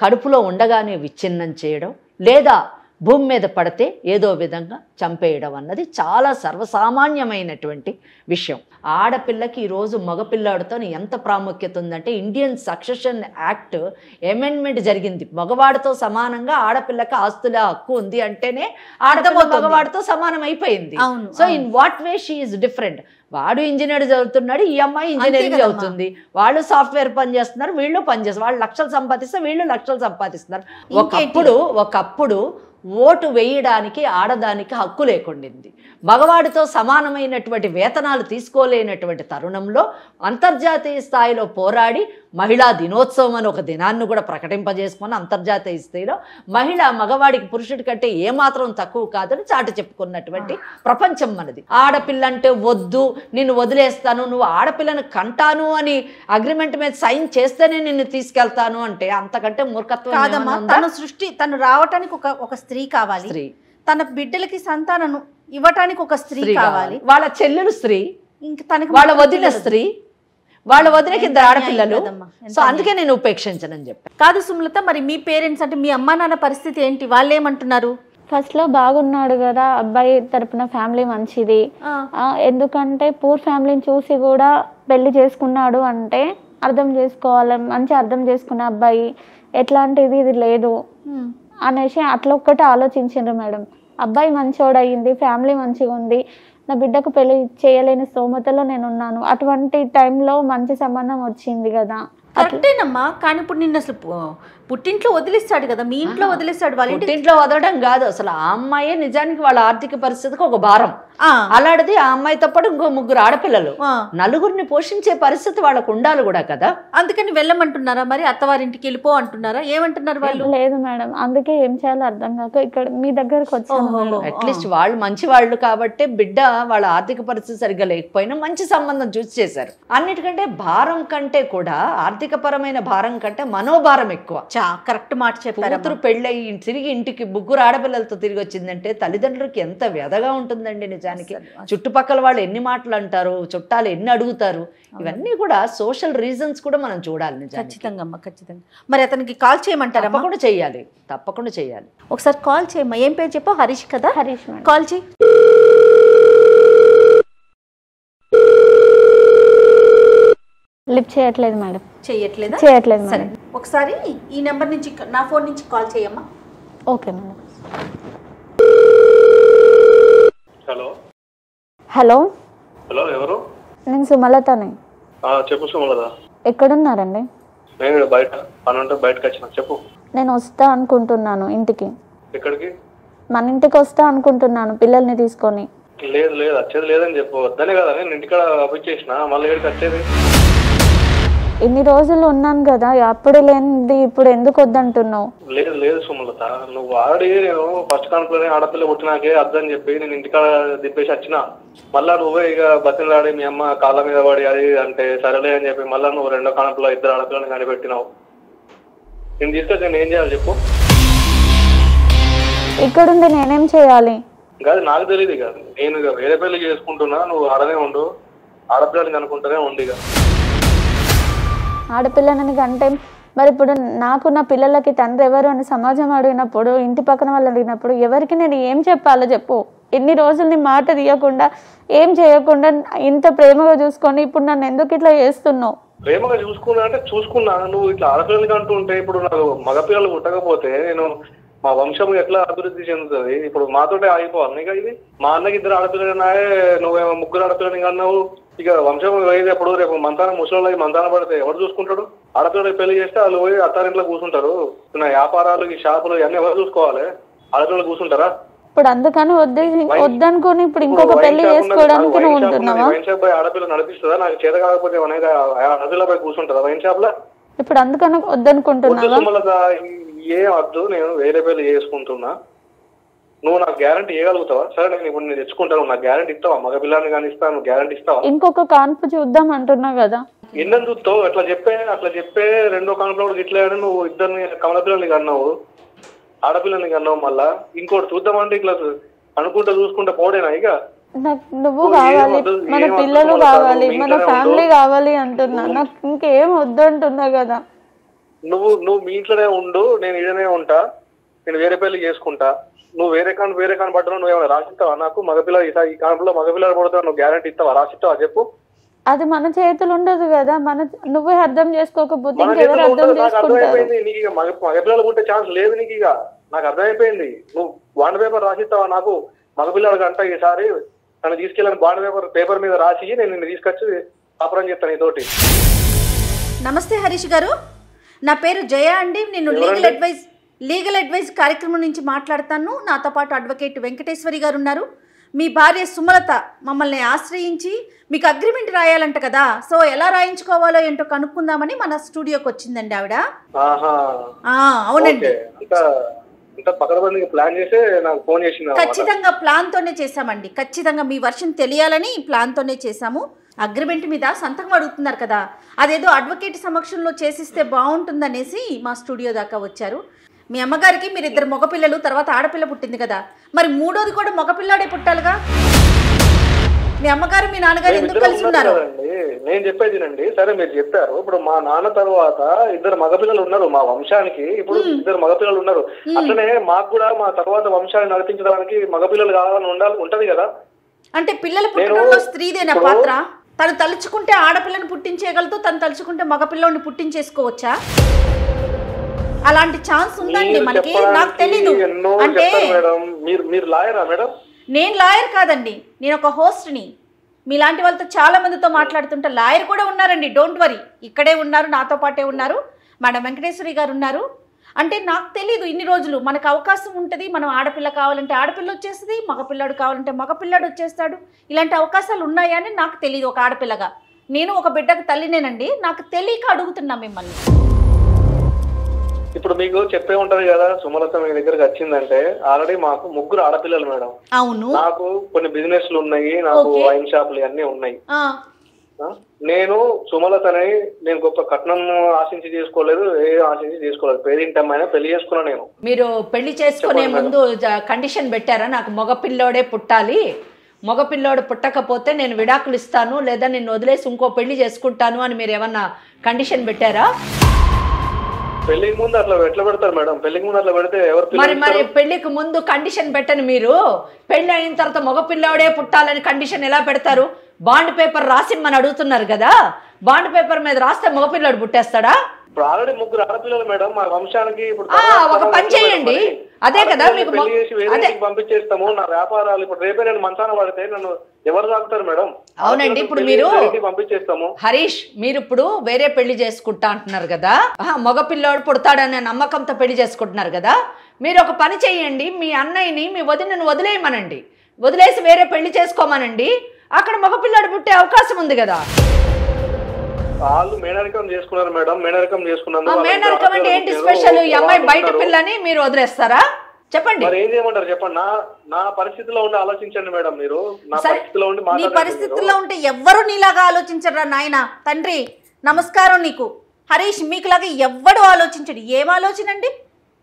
S5: కడుపులో ఉండగానే విచ్ఛిన్నం చేయడం లేదా భూమి మీద పడితే ఏదో విధంగా చంపేయడం అన్నది చాలా సర్వసామాన్యమైనటువంటి విషయం. ఆడపిల్లకి ఈరోజు మగపిల్లాడితో ఎంత ప్రాముఖ్యత ఉందంటే ఇండియన్ సక్సెషన్ యాక్ట్ అమెండ్మెంట్ జరిగింది. మగవాడితో సమానంగా ఆడపిల్లకి ఆస్తుల హక్కు ఉంది అంటేనే ఆడపిల్ల మగవాడితో సమానం అయిపోయింది. So in what way she is different. వాడు ఇంజనీర్ చదువుతున్నాడు, ఈ అమ్మాయి ఇంజనీరింగ్ చదువుతుంది. వాళ్ళు సాఫ్ట్వేర్ పని చేస్తున్నారు, వీళ్ళు పని చేస్తారు. వాళ్ళు లక్షలు సంపాదిస్తే వీళ్ళు లక్షలు సంపాదిస్తున్నారు. ఒకప్పుడు ఓటు వేయడానికి ఆడదానికి హక్కు లేకుండింది. మగవాడితో సమానమైనటువంటి వేతనాలు తీసుకోలేనటువంటి తరుణంలో అంతర్జాతీయ స్థాయిలో పోరాడి మహిళా దినోత్సవం అని ఒక దినాన్ని కూడా ప్రకటింపజేసుకొని అంతర్జాతీయ స్థాయిలో మగవాడికి పురుషుడి కంటే ఏమాత్రం తక్కువ కాదని చాటి చెప్పుకున్నటువంటి ప్రపంచం మనది. ఆడపిల్లంటే వద్దు, నిన్ను వదిలేస్తాను, నువ్వు ఆడపిల్లను కంటాను అని అగ్రిమెంట్ మీద సైన్ చేస్తేనే నిన్ను తీసుకెళ్తాను అంటే అంతకంటే మూర్ఖత్వం
S3: కాదమ్మా. తను రావటానికి ఒక స్త్రీ కావాలి, తన బిడ్డలకి సంతానం ఇవ్వటానికి ఒక స్త్రీ కావాలి,
S5: వాళ్ళ చెల్లెలు స్త్రీ,
S3: ఇంకా తనకి
S5: వాళ్ళ వదిన స్త్రీ, వాళ్ళ వదినకి ఇద్దరు ఆడపిల్లలు. సో అందుకే నేను ఉపేక్షించనని చెప్పాను.
S3: కాదు సుమలత, మరి మీ పేరెంట్స్ అంటే మీ అమ్మా నాన్న పరిస్థితి ఏంటి? వాళ్ళు ఏమంటున్నారు?
S2: ఫస్ట్లో బాగున్నాడు కదా, అబ్బాయి తరపున ఫ్యామిలీ మంచిది, ఎందుకంటే పూర్ ఫ్యామిలీని చూసి కూడా పెళ్లి చేసుకున్నాడు అంటే అర్థం చేసుకోవాలి, మంచి అర్థం చేసుకున్న అబ్బాయి, ఎట్లాంటిది ఇది లేదు అనేసి అట్లా ఒక్కటే ఆలోచించారు మేడం. అబ్బాయి మంచోడయింది, ఫ్యామిలీ మంచిగా ఉంది, నా బిడ్డకు పెళ్లి చేయలేని స్తోమతలో నేను ఉన్నాను, అటువంటి టైంలో మంచి సంబంధం వచ్చింది కదా.
S3: కరెక్టేనమ్మా, కానీ ఇప్పుడు నిన్ను అసలు పుట్టింట్లో వదిలేస్తాడు కదా, మీ ఇంట్లో వదిలేస్తాడు. వాళ్ళ
S5: ఇంట్లో వదలడం కాదు, అసలు ఆ అమ్మాయే నిజానికి వాళ్ళ ఆర్థిక పరిస్థితికి ఒక భారం. అలాంటిది ఆ అమ్మాయితో పాటు ఇంకో 3 ఆడపిల్లలు, నలుగురిని పోషించే పరిస్థితి వాళ్ళకు ఉండాలి కూడా కదా.
S3: అందుకని వెళ్ళమంటున్నారా? మరి అత్తవారింటికి వెళ్ళిపో అంటున్నారా? ఏమంటున్నారు వాళ్ళు?
S2: లేదు మేడం, అందుకే ఏం చేయాలో అర్థం కాక ఇక్కడ మీ దగ్గరకు వచ్చాను.
S5: అట్లీస్ట్ వాళ్ళు మంచి వాళ్ళు కాబట్టి బిడ్డ వాళ్ళ ఆర్థిక పరిస్థితి సరిగ్గా లేకపోయినా మంచి సంబంధం చూసి చేశారు. అన్నిటికంటే భారం కంటే కూడా ఆర్థిక పరమైన భారం కంటే మనోభారం ఎక్కువ.
S3: కరెక్ట్ మాట చెప్పారు.
S5: కూతురు పెళ్ళయి తిరిగి ఇంటికి 3 ఆడపిల్లలతో తిరిగి వచ్చిందంటే తల్లిదండ్రులకి ఎంత వ్యధగా ఉంటుందండి నిజానికి. చుట్టుపక్కల వాళ్ళు ఎన్ని మాటలు అంటారు, చుట్టాలు ఎన్ని అడుగుతారు, ఇవన్నీ కూడా సోషల్ రీజన్స్ కూడా మనం చూడాలి నిజానికి.
S3: ఖచ్చితంగా అమ్మా, ఖచ్చితంగా. మరి అతనికి కాల్ చేయమంటారా?
S5: తప్పకుండా చేయాలి.
S3: ఒకసారి కాల్ చేయమ్మా. ఏం పేరు చెప్పు? హరీష్ కదా?
S2: హరీష్ మేడం.
S3: కాల్ చేయి.
S2: లిఫ్ట్ చేయట్లేదు మేడం.
S3: చేయట్లేదు సరే, ఒకసారి ఈ నెంబర్ నుంచి, నా ఫోన్ నుంచి కాల్ చేయమ్మా.
S2: Okay madam.
S4: Hello
S2: hello
S4: hello, ఎవరు?
S2: నేను సుమలతని.
S4: చెప్పు సుమలత.
S2: ఎక్కడున్నారండి?
S4: నేను బయట పని ఉంటే బయటకు వచ్చిన. చెప్పు.
S2: నేను వస్తా అనుకుంటున్నాను ఇంటికి.
S4: ఎక్కడికి?
S2: మన ఇంటికి వస్తా అనుకుంటున్నాను పిల్లల్ని తీసుకొని.
S4: లేదు లేదు, వచ్చేది లేదని చెప్పు. వద్దనే కదా నేను ఇంటికాడ అప్పించేసిన, మళ్ళీ ఎక్కడికి వచ్చేది?
S2: ఇన్ని రోజులు ఉన్నాను కదా, అప్పుడు లేనిది ఇప్పుడు ఎందుకు వద్దంటున్నావు?
S4: లేదు లేదు సుమలత, నువ్వు ఆడి నేను ఫస్ట్ కాన్పులోనే ఆడపిల్ల పుట్టినాకే అద్దని చెప్పి నేను ఇంటికాడ దిప్పేసి వచ్చిన. మళ్ళా నువ్వే ఇక బతిలాడి మీ అమ్మ కాళ్ళ మీద పడి అది అంటే సరేలే అని చెప్పి మళ్ళీ నువ్వు 2వ కాన్పులో 2 ఆడపిల్లని కనిపెట్టినావు. నేను తీసుకొచ్చి నేను ఏం చేయాలి చెప్పు?
S2: ఇక్కడుండి నేనేం చేయాలి?
S4: కాదు, నాకు తెలియదు. ఇక నేను ఇక వేరే పెళ్లి చేసుకుంటున్నా, నువ్వు ఆడనే ఉండు, ఆడపిల్లని కనుక్కుంటూనే ఉండి. ఇక
S2: ఆడపిల్లని అంటే మరి ఇప్పుడు నాకు నా పిల్లలకి తండ్రి ఎవరు అని సమాజం అడిగినప్పుడు, ఇంటి పక్కన వాళ్ళు అడిగినప్పుడు ఎవరికి నేను ఏం చెప్పాలో చెప్పు. ఎన్ని రోజులు నీ మాట తీయకుండా, ఏం చేయకుండా ఇంత ప్రేమగా చూసుకొని ఇప్పుడు నన్ను ఎందుకు ఇట్లా చేస్తున్నావు?
S4: ప్రేమగా చూసుకున్నా అంటే చూసుకున్నా, నువ్వు ఇట్లా ఆడపిల్లలకి అంటూ ఉంటే ఇప్పుడు నాకు మగపిల్లలు పుట్టకపోతే నేను మా వంశం ఎట్లా అభివృద్ధి చెందుతుంది? ఇప్పుడు మాతోటే ఆగిపోవాలి నీకు. ఇది మా అన్నకి 2 ఆడపిల్లలున్నాయే, నువ్వేమో 3 ఆడపిల్లని అన్నావు. ఇక వంశం పోయేటప్పుడు రేపు మంతానం ముసలి మంతానం పడితే ఎవరు చూసుకుంటాడు? ఆడపిల్లలకి పెళ్లి చేస్తే వాళ్ళు పోయి అత్తారింట్లో కూర్చుంటారు. నా వ్యాపారాలు, ఈ షాపులు ఇవన్నీ ఎవరు చూసుకోవాలి? ఆడపిల్లలు కూర్చుంటారా?
S2: ఇప్పుడు అందుకని వద్దనుకుని ఇప్పుడు ఇంకొక పెళ్లి చేసుకోవడానికి నువ్వు ఉంటున్నావా?
S4: వైన్ షాప్ పోయి ఆడపిల్ల నడిపిస్తుందా? నాకు చేత కాకపోతే ఆడపిల్ల పోయి కూర్చుంటారా వైన్ షాప్ లో?
S2: ఇప్పుడు అందుకని వద్దనుకుంటున్నావా?
S4: ఏం వద్దు, నేను వేరే పెళ్లి చేసుకుంటున్నా. నువ్వు నాకు గ్యారంటీ ఇవ్వగలుగుతావా? సరే నేను ఇప్పుడు నేను తెచ్చుకుంటాను, నాకు గ్యారంటీ ఇస్తావా? మగ పిల్లని కానీ ఇస్తాను, గ్యారంటీ ఇస్తావా?
S2: ఇంకొక కాన్పు చూద్దాం అంటున్నా కదా.
S4: ఎన్నని చూస్తావు? అట్లా చెప్పే రెండో కాన్పులో ఇట్లా నువ్వు ఇద్దరిని కమల పిల్లల్ని కన్నావు, ఆడపిల్లని కన్నావు, మళ్ళా ఇంకోటి చూద్దామంటే ఇట్లా అనుకుంటా చూసుకుంటా పోడేనా? ఇక
S2: నువ్వు కావాలి, మన పిల్లలు కావాలి, మన ఫ్యామిలీ కావాలి అంటున్నా. నాకు ఇంకేం వద్దు అంటున్నా కదా.
S4: నువ్వు మీ ఇంట్లోనే ఉండు, నేను ఇదనే ఉంటా, నేను వేరే పెళ్లి చేసుకుంటా. నువ్వు వేరే కాని పడ్డా నువ్వు ఏమైనా రాసిస్తావా నాకు? మగపిల్ల ఈ కాలంలో మగపిల్లలు పడతావు, నువ్వు గ్యారంటీ ఇస్తావా? రాసిస్తావా చెప్పు?
S2: అది మన చేతులు ఉండదు కదా. నువ్వే అర్థం చేసుకోకపోతే ఇంకెవరు అర్థం చేసుకుంటారు?
S4: నీకు ఇక మగపిల్లలు ఉంటే ఛాన్స్ లేదు నీకు. ఇక నాకు అర్థమైపోయింది. నువ్వు బాండ్ పేపర్ రాసిస్తావా నాకు? మగపిల్లలకి అంట ఈసారి నన్ను తీసుకెళ్ళని బాండ్ పేపర్ మీద రాసి నేను నిన్ను తీసుకొచ్చి కాపురం చేస్తాను నీతోటి.
S3: నమస్తే హరీష్ గారు, నా పేరు జయ అండి. నేను లీగల్ అడ్వైజ్ కార్యక్రమం నుంచి మాట్లాడతాను. నాతో పాటు అడ్వకేట్ వెంకటేశ్వరి గారు ఉన్నారు. మీ భార్య సుమలత మమ్మల్ని ఆశ్రయించి మీకు అగ్రిమెంట్ రాయాలంట కదా, సో ఎలా రాయించుకోవాలో ఏంటో కనుక్కుందామని మన స్టూడియోకి వచ్చిందండి ఆవిడ. అవునండి, ఖచ్చితంగా ప్లాన్ తోనే చేసామండి. ఖచ్చితంగా మీ వర్షన్ తెలియాలని ప్లాన్ తోనే చేసాము. అగ్రిమెంట్ మీద సంతకం అడుగుతున్నారు కదా, అదేదో అడ్వకేట్ సమక్షంలో చేసిస్తే బాగుంటుందనేసి మా స్టూడియో దాకా వచ్చారు. మీ అమ్మగారికి మీరు ఇద్దరు మగపిల్లలు, తర్వాత ఆడపిల్ల పుట్టింది కదా, మరి మూడోది కూడా మగపిల్లాడే పుట్టాలిగా. మీ అమ్మగారు మీ నాన్నగారు ఎందుకు కలిసి ఉన్నారు?
S4: నేను చెప్పేదినండి. సరే మీరు చెప్పారు, ఇప్పుడు మా నాన్న తర్వాత ఇద్దరు మగపిల్లలు ఉన్నారు మా వంశానికి. ఇప్పుడు ఇద్దరు మగపిల్లలు ఉన్నారు, అట్లనే మాకు కూడా మా తర్వాత వంశాన్ని నడిపించడానికి మగపిల్లలు కావాలని ఉంటది కదా. అంటే
S3: పిల్లలు పుట్టడంలో స్త్రీదేనా పాత్ర? తను తలుచుకుంటే ఆడపిల్లని పుట్టించేయగలదు, తను తలుచుకుంటే మగపిల్లని పుట్టించేసుకోవచ్చా? అలాంటి ఛాన్స్ ఉందండి మనకి. నాకు తెలీదు. అంటే
S4: మీరు లాయరా మేడం?
S3: నేను లాయర్ కాదండి, నేను ఒక హోస్ట్ని. మీలాంటి వాళ్ళతో చాలా మందితో మాట్లాడుతుంటే లాయర్ కూడా ఉన్నారండి, డోంట్ వరీ. ఇక్కడే ఉన్నారు, నాతో పాటే ఉన్నారు, మేడం వెంకటేశ్వరి గారు ఉన్నారు. అంటే నాకు తెలీదు ఇన్ని రోజులు మనకు అవకాశం ఉంటుంది. మనం ఆడపిల్ల కావాలంటే ఆడపిల్ల వచ్చేస్తుంది, మగపిల్లాడు కావాలంటే మగపిల్లాడు వచ్చేస్తాడు. ఇలాంటి అవకాశాలు ఉన్నాయా అని నాకు తెలియదు. ఒక ఆడపిల్లగా నేను ఒక బిడ్డకు తల్లినేనండి, నాకు తెలియక అడుగుతున్నా మిమ్మల్ని.
S4: ఇప్పుడు మీకు చెప్పే ఉంటది కదా, సుమలత మీ దగ్గరకు వచ్చిందంటే ఆల్రెడీ మాకు ముగ్గురు ఆడపిల్లలు మేడం.
S3: అవును,
S4: నాకు కొన్ని బిజినెస్లు ఉన్నాయి, నాకు వైన్ షాపులు అన్నీ ఉన్నాయి. నేను సుమలతని నేను గొప్ప కట్నం ఆశించి చేసుకోలేదు, ఆశించి చేసుకోలేదు. పేరింటమ్మైనా పెళ్లి చేసుకున్నా. నేను
S5: మీరు పెళ్లి చేసుకునే ముందు కండిషన్ పెట్టారా? నాకు మగపిల్లోడే పుట్టాలి, మగపిల్లోడు పుట్టకపోతే నేను విడాకులు ఇస్తాను, లేదా నిన్ను వదిలేసి ఇంకో పెళ్లి చేసుకుంటాను అని మీరు ఏమన్నా కండిషన్ పెట్టారా?
S4: పెళ్లికి ముందు అట్లా ఎట్లా పెడతారు మేడం? పెళ్లికి ముందు అట్లా పెడితే ఎవరు?
S5: మరి పెళ్లికి ముందు కండిషన్ పెట్టని మీరు పెళ్లి అయిన తర్వాత మగపిల్లోడే పుట్టాలని కండిషన్ ఎలా పెడతారు? బాండ్ పేపర్ రాసిమ్మని అడుగుతున్నారు కదా, బాండ్ పేపర్ మీద రాస్తే మగపిల్లాడు పుట్టేస్తాడా?
S4: ఇప్పుడు ఆల్రెడీ ముగ్గురు ఆడపిల్లలు మేడం మా వంశానికి. ఇప్పుడు
S5: ఒక పని చేయండి, అదే కదా మీకు
S4: పంపించేస్తాము. నా వ్యాపారాలు ఇప్పుడు రేపే నేను మంచాన పడితే నన్ను ఎవరు తాగుతారు మేడం?
S5: అవునండి, ఇప్పుడు మీరు
S4: పంపించేస్తాము.
S5: హరీష్, మీరు ఇప్పుడు వేరే పెళ్లి చేసుకుంటా అంటున్నారు కదా, మగపిల్లాడు పుడతాడనే నమ్మకంతో పెళ్లి చేసుకుంటున్నారు కదా. మీరు ఒక పని చేయండి, మీ అన్నయ్యని మీ వదినను వదిలేయమనండి, వదిలేసి వేరే పెళ్లి చేసుకోమనండి. అక్కడ మగపిల్లాడు పుట్టే అవకాశం ఉంది కదా.
S4: వాళ్ళు మేనరికం చేసుకున్నారు మేడం. మేనరికం చేసుకున్నారు.
S5: మేనరికం అంటే ఏంటి స్పెషల్? ఈ అమ్మాయి బయట పిల్లని మీరు వదిలేస్తారా? చెప్పండి.
S4: మరి ఏం చేయమంటారు చెప్పండి. నా పరిస్థితిలో ఉండి ఆలోచించండి మేడం. మీరు నా పరిస్థితిలో ఉండి
S3: నీ పరిస్థితిలో ఉంటే ఎవ్వరు నీలాగా ఆలోచించరా నాయన? తండ్రి నమస్కారం నీకు. హరీష్, మీకులాగా ఎవ్వడు ఆలోచించడు. ఏం ఆలోచనండి?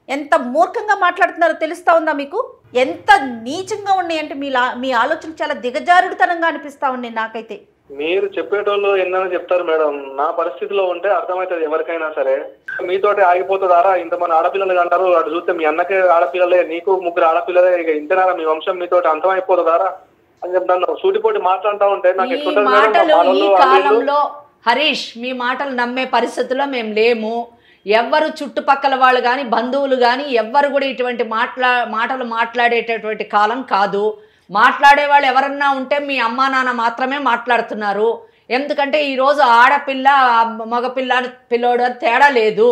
S3: ఎంత మూర్ఖంగా మాట్లాడుతున్నారో తెలుస్తా ఉందా మీకు? ఎంత నీచంగా ఉన్నాయి అంటే మీ ఆలోచన చాలా దిగజారుడుతనంగా అనిపిస్తా ఉన్నాయి నాకైతే.
S4: మీరు చెప్పేటోళ్ళు ఎన్నైనా చెప్తారు మేడం. నా పరిస్థితిలో ఉంటే అర్థమవుతుంది ఎవరికైనా సరే. మీతోటి ఆగిపోతుందారా? ఇంతమంది ఆడపిల్లలు అంటారు, అటు చూస్తే మీ అన్నకే ఆడపిల్లలే, నీకు ముగ్గురు ఆడపిల్లలే, ఇక ఇంతనారా మీ వంశం మీతోటి అంతమైపోతుందారా అని చెప్తాను. సూటిపోటి మాట్లాడుతూ ఉంటే నాకు
S5: ఎట్లుంటుంది? హరీష్, మీ మాటలు నమ్మే పరిస్థితుల్లో మేము లేము. ఎవ్వరు చుట్టుపక్కల వాళ్ళు కానీ బంధువులు కానీ ఎవ్వరు కూడా ఇటువంటి మాటలు మాట్లాడేటటువంటి కాలం కాదు. మాట్లాడే వాళ్ళు ఎవరన్నా ఉంటే మీ అమ్మా నాన్న మాత్రమే మాట్లాడుతున్నారు. ఎందుకంటే ఈరోజు ఆడపిల్ల మగపిల్ల పిల్లోడు అని తేడా లేదు.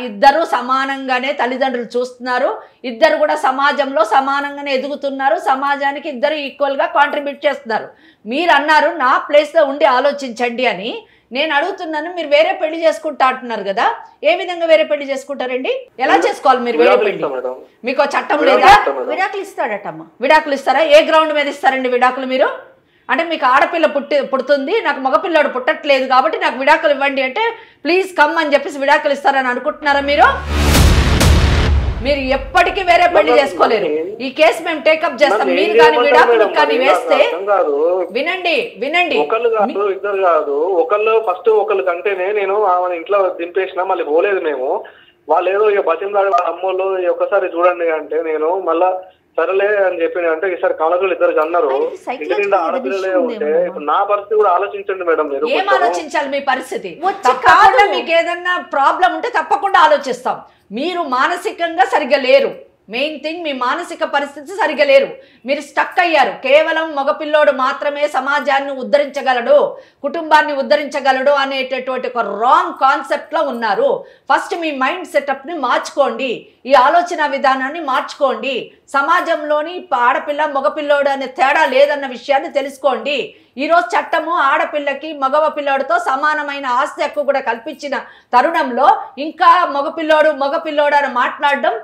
S5: ఇద్దరు సమానంగానే తల్లిదండ్రులు చూస్తున్నారు, ఇద్దరు కూడా సమాజంలో సమానంగానే ఎదుగుతున్నారు, సమాజానికి ఇద్దరు ఈక్వల్గా కాంట్రిబ్యూట్ చేస్తున్నారు. మీరు అన్నారు నా ప్లేస్లో ఉండి ఆలోచించండి అని. నేను అడుగుతున్నాను, మీరు వేరే పెళ్లి చేసుకుంటా అంటున్నారు కదా, ఏ విధంగా వేరే పెళ్లి చేసుకుంటారండి? ఎలా చేసుకోవాలి మీరు వేరే పెళ్లి? మీకు చట్టం లేదా?
S3: విడాకులు ఇస్తాడటమ్మ.
S5: విడాకులు ఇస్తారా? ఏ గ్రౌండ్ మీద ఇస్తారండి విడాకులు మీరు? అంటే మీకు ఆడపిల్ల పుడుతుంది, నాకు మగపిల్లాడు పుట్టట్లేదు కాబట్టి నాకు విడాకులు ఇవ్వండి అంటే ప్లీజ్ కమ్ అని చెప్పేసి విడాకులు ఇస్తారని అనుకుంటున్నారా మీరు? మీరు ఎప్పటికీ వేరే పెళ్లి చేసుకోలేరు. ఈ కేసు మేము టేకప్ చేస్తాం. మీరు కానీ విడాకులు కానీ వేస్తే వినండి
S4: ఒకళ్ళు కాదు ఇద్దరు కాదు, ఒకళ్ళు ఫస్ట్ ఒకళ్ళు కంటేనే నేను ఆమె ఇంట్లో దింపేసినా మళ్ళీ పోలేదు మేము. వాళ్ళు ఏదో ఇక బతిమలాడే అమ్మోళ్ళు ఒక్కసారి చూడండి అంటే నేను మళ్ళా సరేలే అని చెప్పి అంటే ఈసారి కాలకులు ఇద్దరు అన్నారు. ఇంటి నిండా ఆడపిల్లలే ఉంటే ఇప్పుడు నా పరిస్థితి కూడా ఆలోచించండి మేడం. మీరు
S5: ఏం ఆలోచించాలి? మీ పరిస్థితి తప్పకుండా మీకు ఏదన్నా ప్రాబ్లం ఉంటే తప్పకుండా ఆలోచిస్తాం. మీరు మానసికంగా సరిగ్గా లేరు. మెయిన్ థింగ్ మీ మానసిక పరిస్థితి సరిగ్గా లేరు. మీరు స్టక్ అయ్యారు. కేవలం మగపిల్లోడు మాత్రమే సమాజాన్ని ఉద్ధరించగలడు, కుటుంబాన్ని ఉద్ధరించగలడు అనేటటువంటి ఒక రాంగ్ కాన్సెప్ట్లో ఉన్నారు. ఫస్ట్ మీ మైండ్ సెటప్ని మార్చుకోండి, ఈ ఆలోచన విధానాన్ని మార్చుకోండి. సమాజంలోని ఆడపిల్ల మగపిల్లోడు అనే తేడా లేదన్న విషయాన్ని తెలుసుకోండి. ఈరోజు చట్టము ఆడపిల్లకి మగవ పిల్లోడితో సమానమైన ఆస్తి హక్కు కూడా కల్పించిన తరుణంలో ఇంకా మగపిల్లోడు అని మాట్లాడడం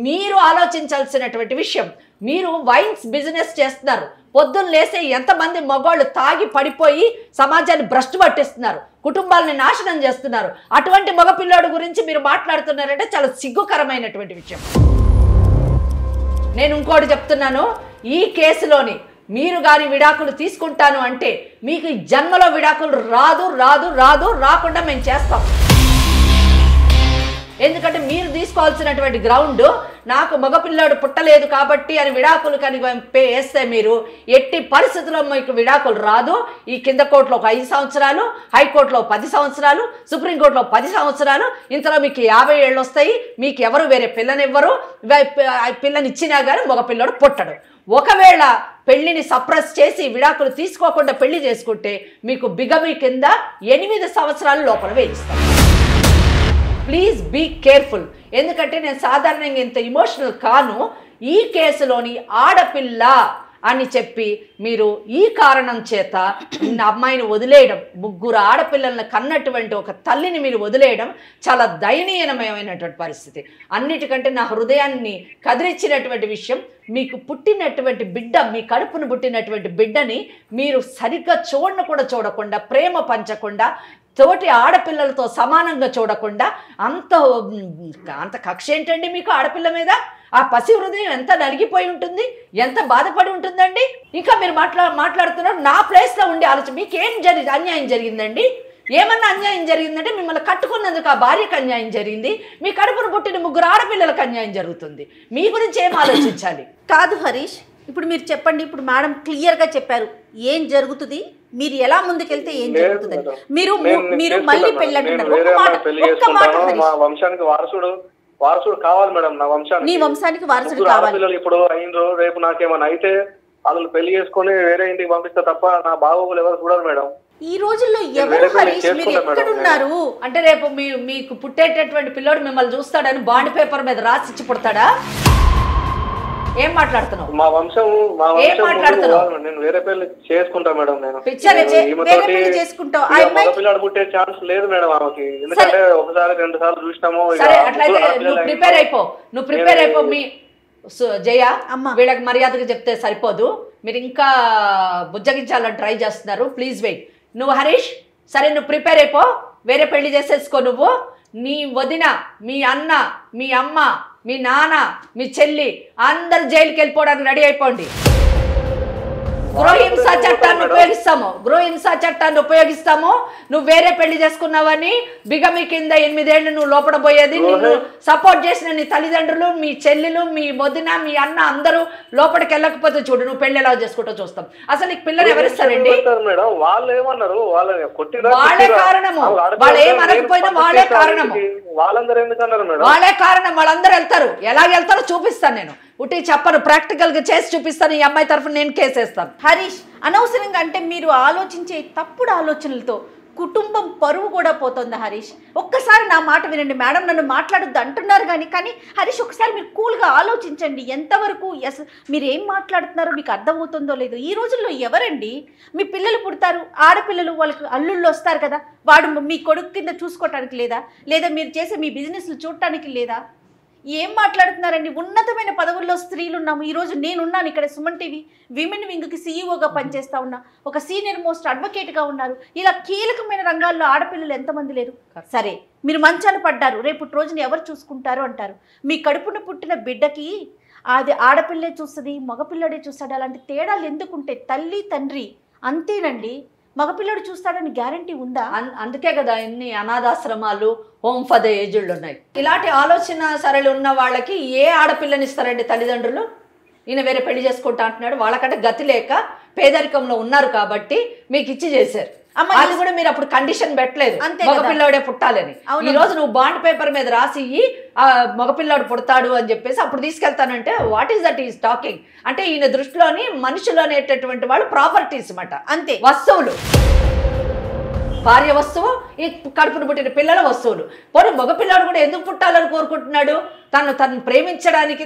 S5: మీరు ఆలోచించాల్సినటువంటి విషయం. మీరు వైన్స్ బిజినెస్ చేస్తున్నారు. పొద్దున్న లేసే ఎంతమంది మగవాళ్ళు తాగి పడిపోయి సమాజాన్ని భ్రష్టు పట్టిస్తున్నారు, కుటుంబాలని నాశనం చేస్తున్నారు. అటువంటి మగపిల్లోడు గురించి మీరు మాట్లాడుతున్నారంటే చాలా సిగ్గుకరమైనటువంటి విషయం. నేను ఇంకోటి చెప్తున్నాను, ఈ కేసులోని మీరు కానీ విడాకులు తీసుకుంటాను అంటే మీకు జన్మలో విడాకులు రాకుండా మేము చేస్తాం. ఎందుకంటే మీరు తీసుకోవాల్సినటువంటి గ్రౌండ్ నాకు మగపిల్లాడు పుట్టలేదు కాబట్టి అని విడాకులు కానీ వేస్తే మీరు ఎట్టి పరిస్థితుల్లో మీకు విడాకులు రాదు. ఈ కింద కోర్టులో ఒక 5 సంవత్సరాలు, హైకోర్టులో 10 సంవత్సరాలు, సుప్రీంకోర్టులో 10 సంవత్సరాలు, ఇంతలో మీకు 50 ఏళ్ళు వస్తాయి. మీకు ఎవరు వేరే పిల్లనివ్వరు. పిల్లనిచ్చినా కానీ మగపిల్లాడు పుట్టడు. ఒకవేళ పెళ్లిని సప్రెస్ చేసి విడాకులు తీసుకోకుండా పెళ్లి చేసుకుంటే మీకు బిగమి కింద 8 సంవత్సరాల లోపల వేయిస్తాం. Please be careful. ఎందుకంటే నేను సాధారణంగా ఇంత ఇమోషనల్ కాను. ఈ కేసులోని ఆడపిల్ల అని చెప్పి మీరు ఈ కారణం చేత అమ్మాయిని వదిలేయడం, 3 ఆడపిల్లలను కన్నటువంటి ఒక తల్లిని మీరు వదిలేయడం చాలా దయనీయమైనటువంటి పరిస్థితి. అన్నిటికంటే నా హృదయాన్ని కదిలించినటువంటి విషయం, మీకు పుట్టినటువంటి బిడ్డ, మీ కడుపును పుట్టినటువంటి బిడ్డని మీరు సరిగ్గా చూడకుండా, ప్రేమ పంచకుండా, తోటి ఆడపిల్లలతో సమానంగా చూడకుండా అంత కక్ష ఏంటండి మీకు ఆడపిల్ల మీద? ఆ పసి హృదయం ఎంత నలిగిపోయి ఉంటుంది, ఎంత బాధపడి ఉంటుందండి. ఇంకా మీరు మాట్లాడుతున్నారు నా ప్లేస్లో ఉండి ఆలోచన. మీకేం అన్యాయం జరిగిందండి? ఏమన్నా అన్యాయం జరిగిందంటే మిమ్మల్ని కట్టుకున్నందుకు ఆ భార్యకు అన్యాయం జరిగింది, మీ కడుపును పుట్టిన 3 ఆడపిల్లలకు అన్యాయం జరుగుతుంది. మీ గురించి ఏం ఆలోచించాలి?
S3: కాదు హరీష్, ఇప్పుడు మీరు చెప్పండి. ఇప్పుడు మేడం క్లియర్గా చెప్పారు ఏం జరుగుతుంది, మీరు ఎలా ముందుకెళ్తే ఏం జరుగుతుంది. మీరు మళ్ళీ పెళ్ళంటున్నారు.
S4: మా వంశానికి వారసుడు కావాలి మేడం. నా వంశానికి,
S3: నీ వంశానికి వారసుడు కావాలి.
S4: ఇప్పుడు అయినరు, రేపు నాకేమైనా అయితే వాళ్ళు పెళ్లి చేసుకుని వేరే ఇంటికి పంపిస్తే తప్ప నా బాగోగులు ఎవరు చూడరు మేడం.
S3: ఈ రోజుల్లో ఎవరు హరీష్, మీరు ఎక్కడున్నారు?
S5: అంటే రేపు మీకు పుట్టేటటువంటి పిల్లోడు మిమ్మల్ని చూస్తాడని బాండ్ పేపర్ మీద రాసిచ్చి పుడతాడా? ఏం మాట్లాడుతున్నావు?
S4: మా వంశం నేను వేరే పెళ్లి చేసుకుంటా మేడం. నేను పిల్లాడు పుట్టే ఛాన్స్ లేదు మేడం ఆమెకి. ఎందుకంటే ఒకసారి 2 సార్లు చూసినాము.
S5: అట్లయితే నువ్వు ప్రిపేర్ అయిపో. మీ జయ వీళ్ళకి మర్యాదగా చెప్తే సరిపోదు. మీరు ఇంకా బుజ్జగించాలని ట్రై చేస్తున్నారు. Please wait. నువ్వు హరీష్ సరే, నువ్వు ప్రిపేర్ అయిపో. వేరే పెళ్లి చేసేసుకో. నువ్వు, నీ వదిన, మీ అన్న, మీ అమ్మ, మీ నాన్న, మీ చెల్లి అందరు జైలుకి వెళ్ళిపోవడానికి రెడీ అయిపోండి. గృహహింసా చట్టాన్ని ఉపయోగిస్తాము. నువ్వు వేరే పెళ్లి చేసుకున్నావని బిగమి కింద 8 ఏళ్ళు నువ్వు లోపల పోయేది. నిన్ను సపోర్ట్ చేసిన నీ తల్లిదండ్రులు, మీ చెల్లెలు, మీ వదిన, మీ అన్న అందరూ లోపలికి వెళ్ళకపోతే చూడు నువ్వు పెళ్లి ఎలా చేసుకుంటూ చూస్తాం. అసలు నీకు పిల్లలు ఎవరిస్తారండి? వాళ్ళే కారణము. వాళ్ళు ఏమనకపోయినా వాళ్ళే కారణము. వాళ్ళే కారణం. వాళ్ళందరూ వెళ్తారు. ఎలా వెళ్తారో చూపిస్తాను నేను. ఉట్టి చెప్పను, ప్రాక్టికల్ గా చేసి చూపిస్తాను. ఈ అమ్మాయి తరఫున నేను కేసేస్తాను.
S3: హరీష్, అనవసరంగా అంటే మీరు ఆలోచించే తప్పుడు ఆలోచనలతో కుటుంబం పరువు కూడా పోతుంది హరీష్. ఒక్కసారి నా మాట వినండి. మేడం నన్ను మాట్లాడొద్దు అంటున్నారు కానీ హరీష్ ఒక్కసారి మీరు కూల్గా ఆలోచించండి. ఎంతవరకు మీరు ఏం మాట్లాడుతున్నారో మీకు అర్థమవుతుందో లేదో. ఈ రోజుల్లో ఎవరండి, మీ పిల్లలు పుడతారు, ఆడపిల్లలు వాళ్ళకి అల్లుళ్ళు వస్తారు కదా, వాడు మీ కొడుకు కింద చూసుకోవటానికి లేదా మీరు చేసే మీ బిజినెస్లు చూడటానికి లేదా? ఏం మాట్లాడుతున్నారండి? ఉన్నతమైన పదవుల్లో స్త్రీలు ఉన్నాము. ఈరోజు నేనున్నాను ఇక్కడ సుమన్ టీవీ విమెన్ వింగ్కి సీఈఓగా పనిచేస్తా ఉన్నా, ఒక సీనియర్ మోస్ట్ అడ్వకేట్గా ఉన్నారు. ఇలా కీలకమైన రంగాల్లో ఆడపిల్లలు ఎంతమంది లేరు? సరే మీరు మంచాన పడ్డారు, రేపు రోజున ఎవరు చూసుకుంటారు అంటారు. మీ కడుపున పుట్టిన బిడ్డకి అది ఆడపిల్లే చూస్తుంది, మగపిల్లడే చూస్తాడు. అలాంటి తేడాలు ఎందుకుంటే తల్లి తండ్రి అంతేనండి. మగపిల్లడు చూస్తాడని గ్యారంటీ ఉందా?
S5: అందుకే కదా ఇన్ని అనాథాశ్రమాలు, హోమ్ ఫర్ ద ఏజ్డ్ ఉన్నాయి. ఇలాంటి ఆలోచన సరళి ఉన్న వాళ్ళకి ఏ ఆడపిల్లని ఇస్తారండి తల్లిదండ్రులు? ఈయన వేరే పెళ్లి చేసుకుంటా అంటున్నాడు, వాళ్ళకంటే గతి లేక పేదరికంలో ఉన్నారు కాబట్టి మీకు ఇచ్చి చేశారు. అది కూడా మీరు అప్పుడు కండిషన్ పెట్టలేదు మగపిల్లాడే పుట్టాలని. ఈ రోజు నువ్వు బాండ్ పేపర్ మీద రాసి మగపిల్లాడు పుడతాడు అని చెప్పేసి అప్పుడు తీసుకెళ్తానంటే what is that is talking? అంటే ఈయన దృష్టిలోని మనుషులు అనేటటువంటి వాళ్ళు ప్రాపర్టీస్ అన్నమాట, అంతే, వస్తువులు. భార్య వస్తువు, ఈ కడుపును పుట్టిన పిల్లల వస్తువులు. పోనీ మగపిల్లాడు కూడా ఎందుకు పుట్టాలని కోరుకుంటున్నాడు? తను ప్రేమించడానికి,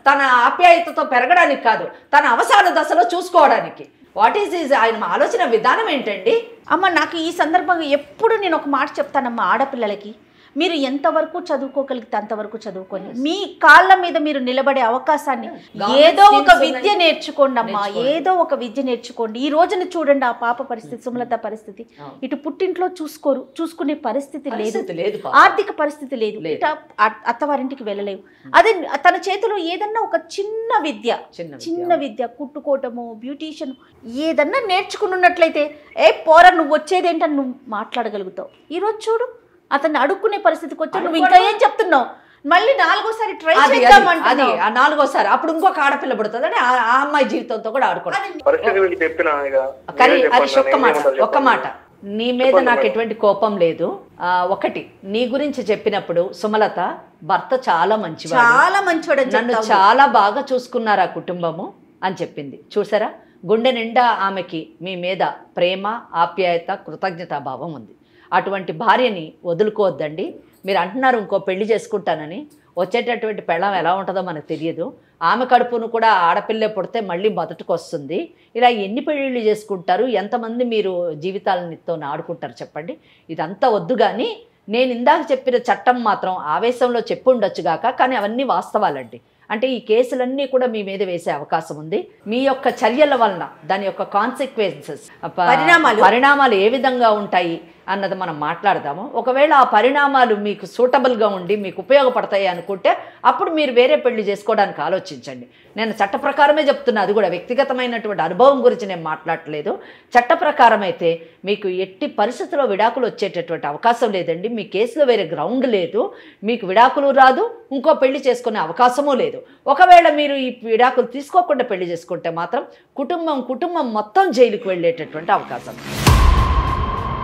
S5: తన ఆప్యాయతతో పెరగడానికి కాదు, తన అవసాన దశలో చూసుకోవడానికి. వాట్ ఈస్ ఆయన ఆలోచన విధానం ఏంటండి?
S3: అమ్మ నాకు ఈ సందర్భంగా ఎప్పుడు నేను ఒక మాట చెప్తానమ్మా ఆడపిల్లలకి, మీరు ఎంతవరకు చదువుకోగలిగితే అంతవరకు చదువుకోండి. మీ కాళ్ళ మీద మీరు నిలబడే అవకాశాన్ని ఏదో ఒక విద్య నేర్చుకోండి అమ్మా, ఏదో ఒక విద్య నేర్చుకోండి. ఈ రోజున చూడండి ఆ పాప పరిస్థితి, సుమలత పరిస్థితి. ఇటు పుట్టింట్లో చూసుకునే పరిస్థితి లేదు, ఆర్థిక పరిస్థితి లేదు, ఇటు అత్తవారింటికి వెళ్ళలేవు. అదే తన చేతిలో ఏదన్నా ఒక చిన్న విద్య కుట్టుకోవటము, బ్యూటీషియన్ ఏదన్నా నేర్చుకున్నట్లయితే పోరా నువ్వు వచ్చేదేంటని నువ్వు మాట్లాడగలుగుతావు. ఈరోజు చూడు అతన్ని అడుక్కునే పరిస్థితికి వచ్చావు. నువ్వు ఇంకా ఏం చెప్తున్నావు? మళ్ళీ నాలుగోసారి ట్రై చేద్దామంటే
S5: నాలుగోసారి అప్పుడు ఇంకొక ఆడపిల్ల పడుతుంది అని ఆ అమ్మాయి జీవితంతో కూడా ఆడుకోవడం. ఒక్క మాట, నీ మీద నాకు ఎటువంటి కోపం లేదు. ఒకటి, నీ గురించి చెప్పినప్పుడు సుమలత భర్త చాలా మంచివాడు, నన్ను చాలా బాగా చూసుకున్నారు ఆ కుటుంబము అని చెప్పింది. చూసారా, గుండె నిండా ఆమెకి మీ మీద ప్రేమ, ఆప్యాయత, కృతజ్ఞతాభావం ఉంది. అటువంటి భార్యని వదులుకోవద్దండి. మీరు అంటున్నారు ఇంకో పెళ్లి చేసుకుంటానని, వచ్చేటటువంటి పెళ్ళం ఎలా ఉంటుందో మనకు తెలియదు. ఆమె కడుపును కూడా ఆడపిల్లే పుడితే మళ్ళీ మొదటికి వస్తుంది. ఇలా ఎన్ని పెళ్ళిళ్ళు చేసుకుంటారు? ఎంతమంది మీరు జీవితాలతో ఆడుకుంటారు చెప్పండి? ఇదంతా వద్దు. కానీ నేను ఇందాక చెప్పిన చట్టం మాత్రం ఆవేశంలో చెప్పి ఉండొచ్చుగాక, కానీ అవన్నీ వాస్తవాలండి. అంటే ఈ కేసులన్నీ కూడా మీ మీద వేసే అవకాశం ఉంది. మీ యొక్క చర్యల వలన దాని యొక్క కాన్సిక్వెన్సెస్, పరిణామాలు ఏ విధంగా ఉంటాయి అన్నది మనం మాట్లాడదాము. ఒకవేళ ఆ పరిణామాలు మీకు సూటబుల్గా ఉండి మీకు ఉపయోగపడతాయి అనుకుంటే అప్పుడు మీరు వేరే పెళ్లి చేసుకోవడానికి ఆలోచించండి. నేను చట్ట ప్రకారమే చెప్తున్నా, అది కూడా వ్యక్తిగతమైనటువంటి అనుభవం గురించి నేను మాట్లాడట్లేదు. చట్ట ప్రకారం అయితే మీకు ఎట్టి పరిస్థితుల్లో విడాకులు వచ్చేటటువంటి అవకాశం లేదండి. మీ కేసులో వేరే గ్రౌండ్ లేదు, మీకు విడాకులు రాదు, ఇంకో పెళ్లి చేసుకునే అవకాశము లేదు. ఒకవేళ మీరు ఈ విడాకులు తీసుకోకుండా పెళ్లి చేసుకుంటే మాత్రం కుటుంబం మొత్తం జైలుకు వెళ్ళేటటువంటి అవకాశం.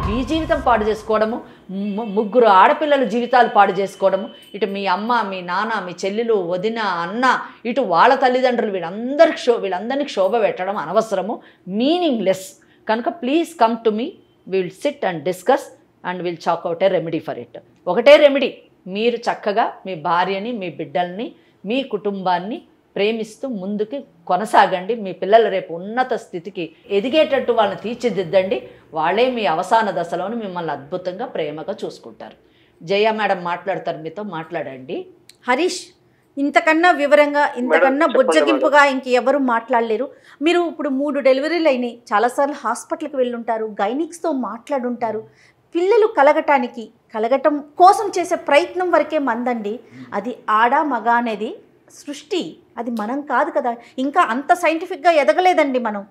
S5: మీ జీవితం పాడు చేసుకోవడము, ముగ్గురు ఆడపిల్లల జీవితాలు పాడు చేసుకోవడము, ఇటు మీ అమ్మ, మీ నాన్న, మీ చెల్లెలు, వదిన, అన్న, ఇటు వాళ్ళ తల్లిదండ్రులు, వీళ్ళందరినీ క్షోభ పెట్టడం అనవసరము, మీనింగ్లెస్. కనుక please come to me, will SIT and discuss and will chalk out A remedy for it. ఒకటే రెమెడీ, మీరు చక్కగా మీ భార్యని, మీ బిడ్డల్ని, మీ కుటుంబాన్ని ప్రేమిస్తూ ముందుకి కొనసాగండి. మీ పిల్లలు రేపు ఉన్నత స్థితికి ఎదిగేటట్టు వాళ్ళని తీర్చిదిద్దండి. వాళ్ళే మీ అవసాన దశలోని మిమ్మల్ని అద్భుతంగా ప్రేమగా చూసుకుంటారు. జయ మేడం మాట్లాడతారు, మీతో మాట్లాడండి.
S3: హరీష్, ఇంతకన్నా వివరంగా, ఇంతకన్నా బుజ్జగింపుగా ఇంకెవరు మాట్లాడలేరు. మీరు ఇప్పుడు 3 డెలివరీలు అయినాయి, చాలాసార్లు హాస్పిటల్కి వెళ్ళుంటారు, గైనిక్స్తో మాట్లాడుంటారు. పిల్లలు కలగటం కోసం చేసే ప్రయత్నం వరకే మందండి. అది ఆడ మగ అనేది సృష్టి, అది మనం కాదు కదా. ఇంకా అంత సైంటిఫిక్గా ఎదగలేదండి మనం.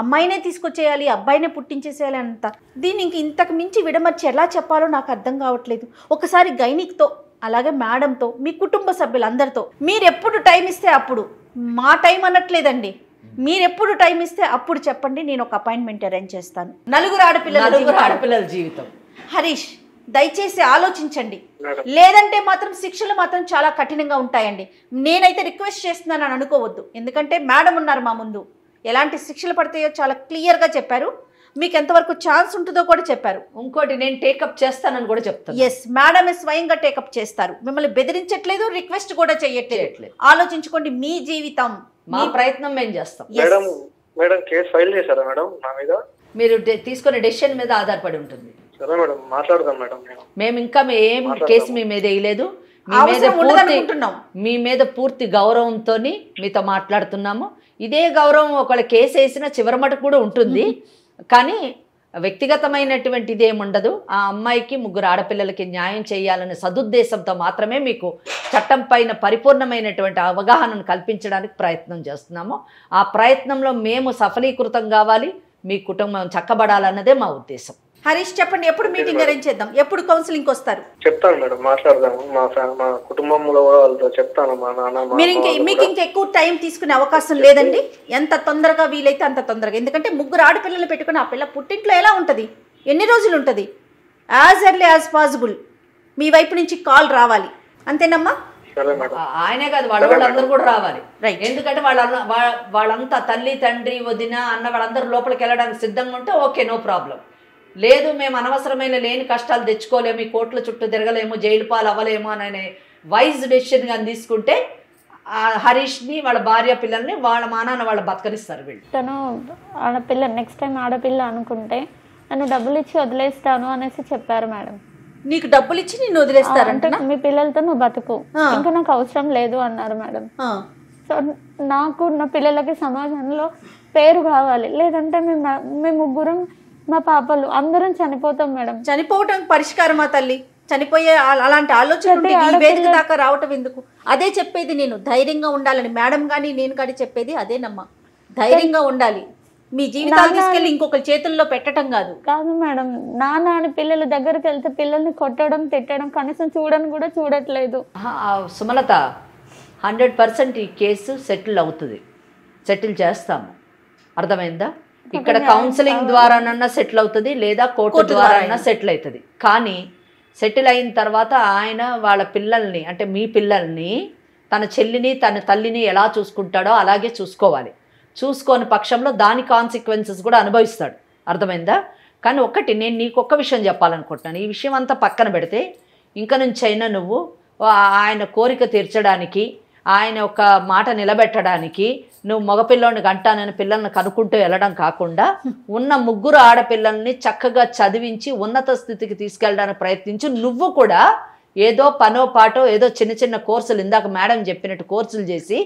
S3: అమ్మాయినే తీసుకొచ్చేయాలి, అబ్బాయినే పుట్టించేసేయాలి అంత. దీన్ని ఇంతకు మించి విడమర్చి ఎలా చెప్పాలో నాకు అర్థం కావట్లేదు. ఒకసారి గైనిక్తో, అలాగే మేడంతో, మీ కుటుంబ సభ్యులందరితో మీరు ఎప్పుడు టైం ఇస్తే అప్పుడు, మా టైం అనట్లేదండి, మీరు ఎప్పుడు టైం ఇస్తే అప్పుడు చెప్పండి, నేను ఒక అపాయింట్మెంట్ అరేంజ్ చేస్తాను. 4 ఆడపిల్లల జీవితం. హరీష్, దయచేసి ఆలోచించండి, లేదంటే మాత్రం శిక్షలు మాత్రం చాలా కఠినంగా ఉంటాయండి. నేనైతే రిక్వెస్ట్ చేస్తున్నానని అనుకోవద్దు, ఎందుకంటే మేడం ఉన్నారు మా ముందు, ఎలాంటి శిక్షలు పడతాయో చాలా క్లియర్గా చెప్పారు. మీకు ఎంతవరకు ఛాన్స్ ఉంటుందో కూడా చెప్పారు.
S5: ఇంకోటి నేను టేకప్ చేస్తానని కూడా చెప్తాను.
S3: ఎస్, మేడమే స్వయంగా టేకప్ చేస్తారు. మిమ్మల్ని బెదిరించట్లేదు, రిక్వెస్ట్ కూడా చేయట్లేదు. ఆలోచించుకోండి, మీ జీవితం,
S5: మా ప్రయత్నం మేము చేస్తాం.
S4: మేడం కేసు ఫైల్ చేశారా మేడం నా మీద?
S5: మీరు తీసుకునే డెసిషన్ మీద ఆధారపడి ఉంటుంది.
S4: సరే మేడం, మాట్లాడదాం మేడం.
S5: మేము ఇంకా ఏం కేసు మీ మీద వేయలేదు. మీ మీద పూర్తి గౌరవంతో మీతో మాట్లాడుతున్నాము. ఇదే గౌరవం ఒకవేళ కేసు వేసినా చివరి మటుకు కూడా ఉంటుంది. కానీ వ్యక్తిగతమైనటువంటిది ఏముండదు. ఆ అమ్మాయికి 3 ఆడపిల్లలకి న్యాయం చేయాలనే సదుద్దేశంతో మాత్రమే మీకు చట్టం పైన పరిపూర్ణమైనటువంటి అవగాహనను కల్పించడానికి ప్రయత్నం చేస్తున్నాము. ఆ ప్రయత్నంలో మేము సఫలీకృతం కావాలి, మీ కుటుంబం చక్కబడాలన్నదే మా ఉద్దేశం.
S3: హరీష్ చెప్పండి, ఎప్పుడు మీటింగ్ అరేంజ్ చేద్దాం, ఎప్పుడు కౌన్సిలింగ్ వస్తారు?
S4: చెప్తాను మేడం, మాట్లాడదాము. మా కుటుంబంలో వాళ్ళతో చెప్తాను. మా నాన్న
S3: మీకు ఇంకా ఎక్కువ టైం తీసుకునే అవకాశం లేదండి. ఎంత తొందరగా వీలైతే అంత తొందరగా. ఎందుకంటే 3 ఆడపిల్లలు పెట్టుకుని ఆ పిల్ల పుట్టింట్లో ఎలా ఉంటుంది, ఎన్ని రోజులు ఉంటుంది? యాజ్ ఎర్లీ యాజ్ పాసిబుల్ మీ వైపు నుంచి కాల్ రావాలి. అంతేనమ్మా?
S5: ఆయనే కాదు, వాళ్ళందరూ కూడా రావాలి. ఎందుకంటే వాళ్ళంతా తల్లి తండ్రి వదిన అన్న వాళ్ళందరూ లోపలికి వెళ్ళడానికి సిద్ధంగా ఉంటే ఓకే, నో ప్రాబ్లం. లేదు మేము అనవసరమైన లేని కష్టాలు తెచ్చుకోలేము, ఈ కోట్ల చుట్టూ తిరగలేము, జైలు పాలు అవ్వలేము అనే వైజ్ డెసిషన్ కానీ తీసుకుంటే హరీష్ని వాళ్ళ భార్య పిల్లల్ని వాళ్ళ మానాన్న వాళ్ళు బతకనిస్తారు. వీళ్ళు
S2: తను ఆడపిల్ల నెక్స్ట్ టైం ఆడపిల్ల అనుకుంటే నన్ను డబ్బులు ఇచ్చి వదిలేస్తాను అనేసి చెప్పారు మేడం.
S3: నీకు డబ్బులు ఇచ్చి నేను వదిలేస్తారంటే
S2: మీ పిల్లలతో నువ్వు బతుకు, ఇంకా నాకు అవసరం లేదు అన్నారు మేడం. సో నాకు నా పిల్లలకి సమాజంలో పేరు కావాలి, లేదంటే మేము 3 మా పాపలు అందరం చనిపోతాం మేడం.
S3: చనిపోవటం పరిష్కారమా తల్లి? చనిపోయే అలాంటి ఆలోచన వేదిక దాకా రావటం ఎందుకు? అదే చెప్పేది నేను, ధైర్యంగా ఉండాలని. మేడం కానీ నేను కానీ చెప్పేది అదేనమ్మా, ధైర్యంగా ఉండాలి. మీ జీవితాలు తీసుకెళ్ళి ఇంకొకరి చేతుల్లో పెట్టడం కాదు.
S2: కాదు మేడం, నాన్న అని పిల్లల దగ్గరికి వెళ్తే పిల్లల్ని కొట్టడం తిట్టడం కనీసం చూడని కూడా చూడట్లేదు.
S5: సుమలత, 100% ఈ కేసు సెటిల్ అవుతుంది, సెటిల్ చేస్తాము. అర్థమైందా? ఇక్కడ కౌన్సిలింగ్ ద్వారానన్నా సెటిల్ అవుతుంది, లేదా కోర్టు ద్వారా సెటిల్ అవుతుంది. కానీ సెటిల్ అయిన తర్వాత ఆయన వాళ్ళ పిల్లల్ని, అంటే మీ పిల్లల్ని, తన చెల్లిని తన తల్లిని ఎలా చూసుకుంటాడో అలాగే చూసుకోవాలి. చూసుకోని పక్షంలో దాని కాన్సిక్వెన్సెస్ కూడా అనుభవిస్తాడు. అర్థమైందా? కానీ నేను నీకు ఒక్క విషయం చెప్పాలనుకుంటున్నాను. ఈ విషయం అంతా పక్కన పెడితే ఇంక నుంచి అయినా నువ్వు ఆయన కోరిక తీర్చడానికి, ఆయన ఒక మాట నిలబెట్టడానికి నువ్వు మగపిల్లోని గంటానని పిల్లల్ని కనుక్కుంటూ వెళ్ళడం కాకుండా ఉన్న 3 ఆడపిల్లల్ని చక్కగా చదివించి ఉన్నత స్థితికి తీసుకెళ్ళడానికి ప్రయత్నించి, నువ్వు కూడా ఏదో పనో పాటో ఏదో చిన్న కోర్సులు, ఇందాక మేడం చెప్పినట్టు కోర్సులు చేసి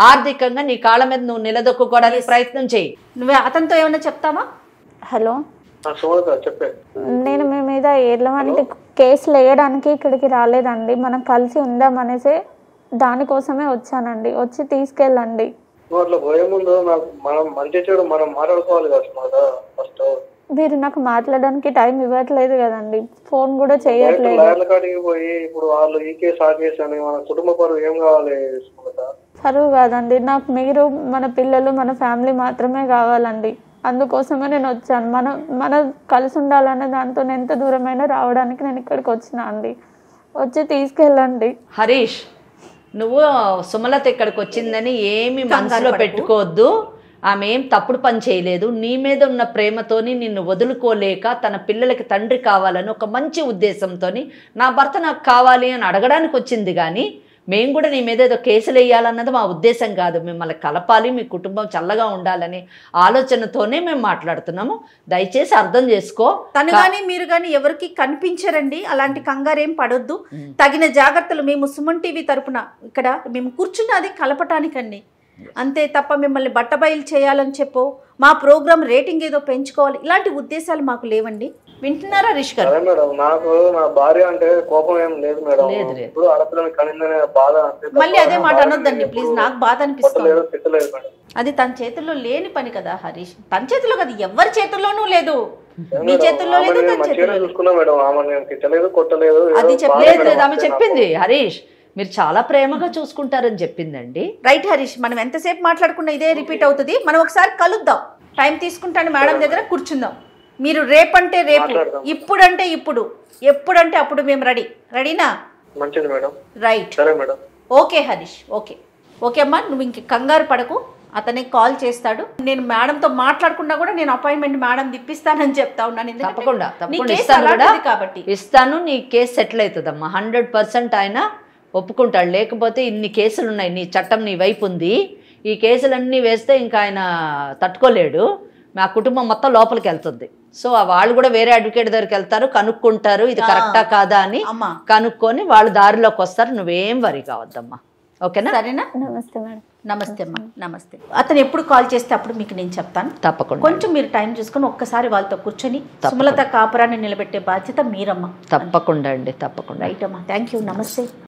S5: ఆర్థికంగా నీ కాళ్ళ మీద నువ్వు నిలదొక్కుకోవడానికి ప్రయత్నం చేయి.
S3: నువ్వే అతనితో ఏమన్నా చెప్తావా?
S2: హలో, నేను మీ మీద ఎలాంటి కేసులు వేయడానికి ఇక్కడికి రాలేదండి. మనం కలిసి ఉందామనేసి దానికోసమే వచ్చానండి. వచ్చి తీసుకెళ్ళండి. మీరు నాకు మాట్లాడడానికి టైం ఇవ్వట్లేదు కదండి, ఫోన్ కూడా చేయట్లేదు. సరువు కాదండి, నాకు మీరు, మన పిల్లలు, మన ఫ్యామిలీ మాత్రమే కావాలండి. అందుకోసమే నేను వచ్చాను. మన కలిసి ఉండాలనే దాంతో ఎంత దూరమైనా రావడానికి నేను ఇక్కడికి వచ్చినా అండి. వచ్చి తీసుకెళ్ళండి.
S5: హరీష్, నువ్వు సుమలత ఇక్కడికి వచ్చిందని ఏమి మనసులో పెట్టుకోవద్దు. ఆమె ఏం తప్పుడు పని చేయలేదు. నీ మీద ఉన్న ప్రేమతోని నిన్ను వదులుకోలేక తన పిల్లలకి తండ్రి కావాలని ఒక మంచి ఉద్దేశంతో నా భర్త నాకు కావాలి అని అడగడానికి వచ్చింది. కానీ మేము కూడా నీ మీద ఏదో కేసులు వేయాలన్నది మా ఉద్దేశం కాదు. మిమ్మల్ని కలపాలి, మీ కుటుంబం చల్లగా ఉండాలని ఆలోచనతోనే మేము మాట్లాడుతున్నాము. దయచేసి అర్థం చేసుకో.
S3: తను కానీ మీరు కానీ ఎవరికి కనిపించరండి. అలాంటి కంగారేం పడొద్దు. తగిన జాగ్రత్తలు మేము సుమన్ టీవీ తరపున ఇక్కడ మేము కూర్చున్నది కలపటానికండి, అంతే తప్ప మిమ్మల్ని బట్టబయలు చేయాలని చెప్పో, మా ప్రోగ్రామ్ రేటింగ్ ఏదో పెంచుకోవాలి, ఇలాంటి ఉద్దేశాలు మాకు లేవండి. వింటున్నారా హరీష్ గారు?
S4: నాకు నా భార్య అంటే కోపం ఏం లేదు మేడం. ఇప్పుడు ఆడపిల్లని కనిందనే బాధ.
S3: మళ్ళీ అదే మాట అనొద్దండి ప్లీజ్. నాకు బాధ అనిపిస్తుంది. అది తన చేతుల్లో లేని పని కదా హరీష్. తన చేతిలో కదా, ఎవరి చేతుల్లోనూ లేదు. మీ చేతుల్లో లేదు, తన చేతుల్లో
S5: అది చెప్పలేదు. ఆమె చెప్పింది హరీష్, మీరు చాలా ప్రేమగా చూసుకుంటారని చెప్పిందండి.
S3: రైట్ హరీష్, మనం ఎంతసేపు మాట్లాడుకున్నా ఇదే రిపీట్ అవుతుంది. మనం ఒకసారి కలుద్దాం, టైం తీసుకుంటాను మేడం దగ్గర కూర్చుందాం. మీరు రేపంటే రేపు, ఇప్పుడంటే ఇప్పుడు, ఎప్పుడంటే అప్పుడు మేము రెడీనా?
S4: మంచిది మేడం.
S3: రైట్,
S4: సరే madam.
S3: Okay Harish, okay okay అమ్మా, నువ్వు ఇంక కంగారు పడకు. అతనే కాల్ చేస్తాడు. నేను మేడంతో మాట్లాడకుండా కూడా నేను అపాయింట్మెంట్ మేడం తిప్పిస్తానని చెప్తా ఉన్నాను.
S5: తప్పకుండా
S3: నీ
S5: తప్పకుండా
S3: కేసు
S5: ఇస్తాను కూడా,
S3: అలాంటిది కాబట్టి
S5: ఇస్తాను. నీ కేసు సెటిల్ అవుతుందమ్మా, 100% ఆయన ఒప్పుకుంటాడు. లేకపోతే ఇన్ని కేసులు ఉన్నాయి, నీ చట్టం నీ వైపు ఉంది, ఈ కేసులన్నీ వేస్తే ఇంకా ఆయన తట్టుకోలేడు, మా కుటుంబం మొత్తం లోపలికి వెళ్తుంది. సో వాళ్ళు కూడా వేరే అడ్వకేట్ దగ్గరికి వెళ్తారు, కనుక్కుంటారు ఇది కరెక్టా కాదా అని, కనుక్కొని వాళ్ళు దారిలోకి వస్తారు. నువ్వేం వరి కావద్దమ్మా, ఓకేనా?
S3: సరేనా?
S2: నమస్తే మేడం.
S3: నమస్తే అమ్మా, నమస్తే. అతను ఎప్పుడు కాల్ చేస్తే అప్పుడు మీకు నేను చెప్తాను.
S5: తప్పకుండా.
S3: కొంచెం మీరు టైం చూసుకొని ఒక్కసారి వాళ్ళతో కూర్చొని సుమలత కాపురాన్ని నిలబెట్టే బాధ్యత మీరమ్మా.
S5: తప్పకుండా అండి, తప్పకుండా.
S3: రైట్ అమ్మా, థ్యాంక్ యూ, నమస్తే.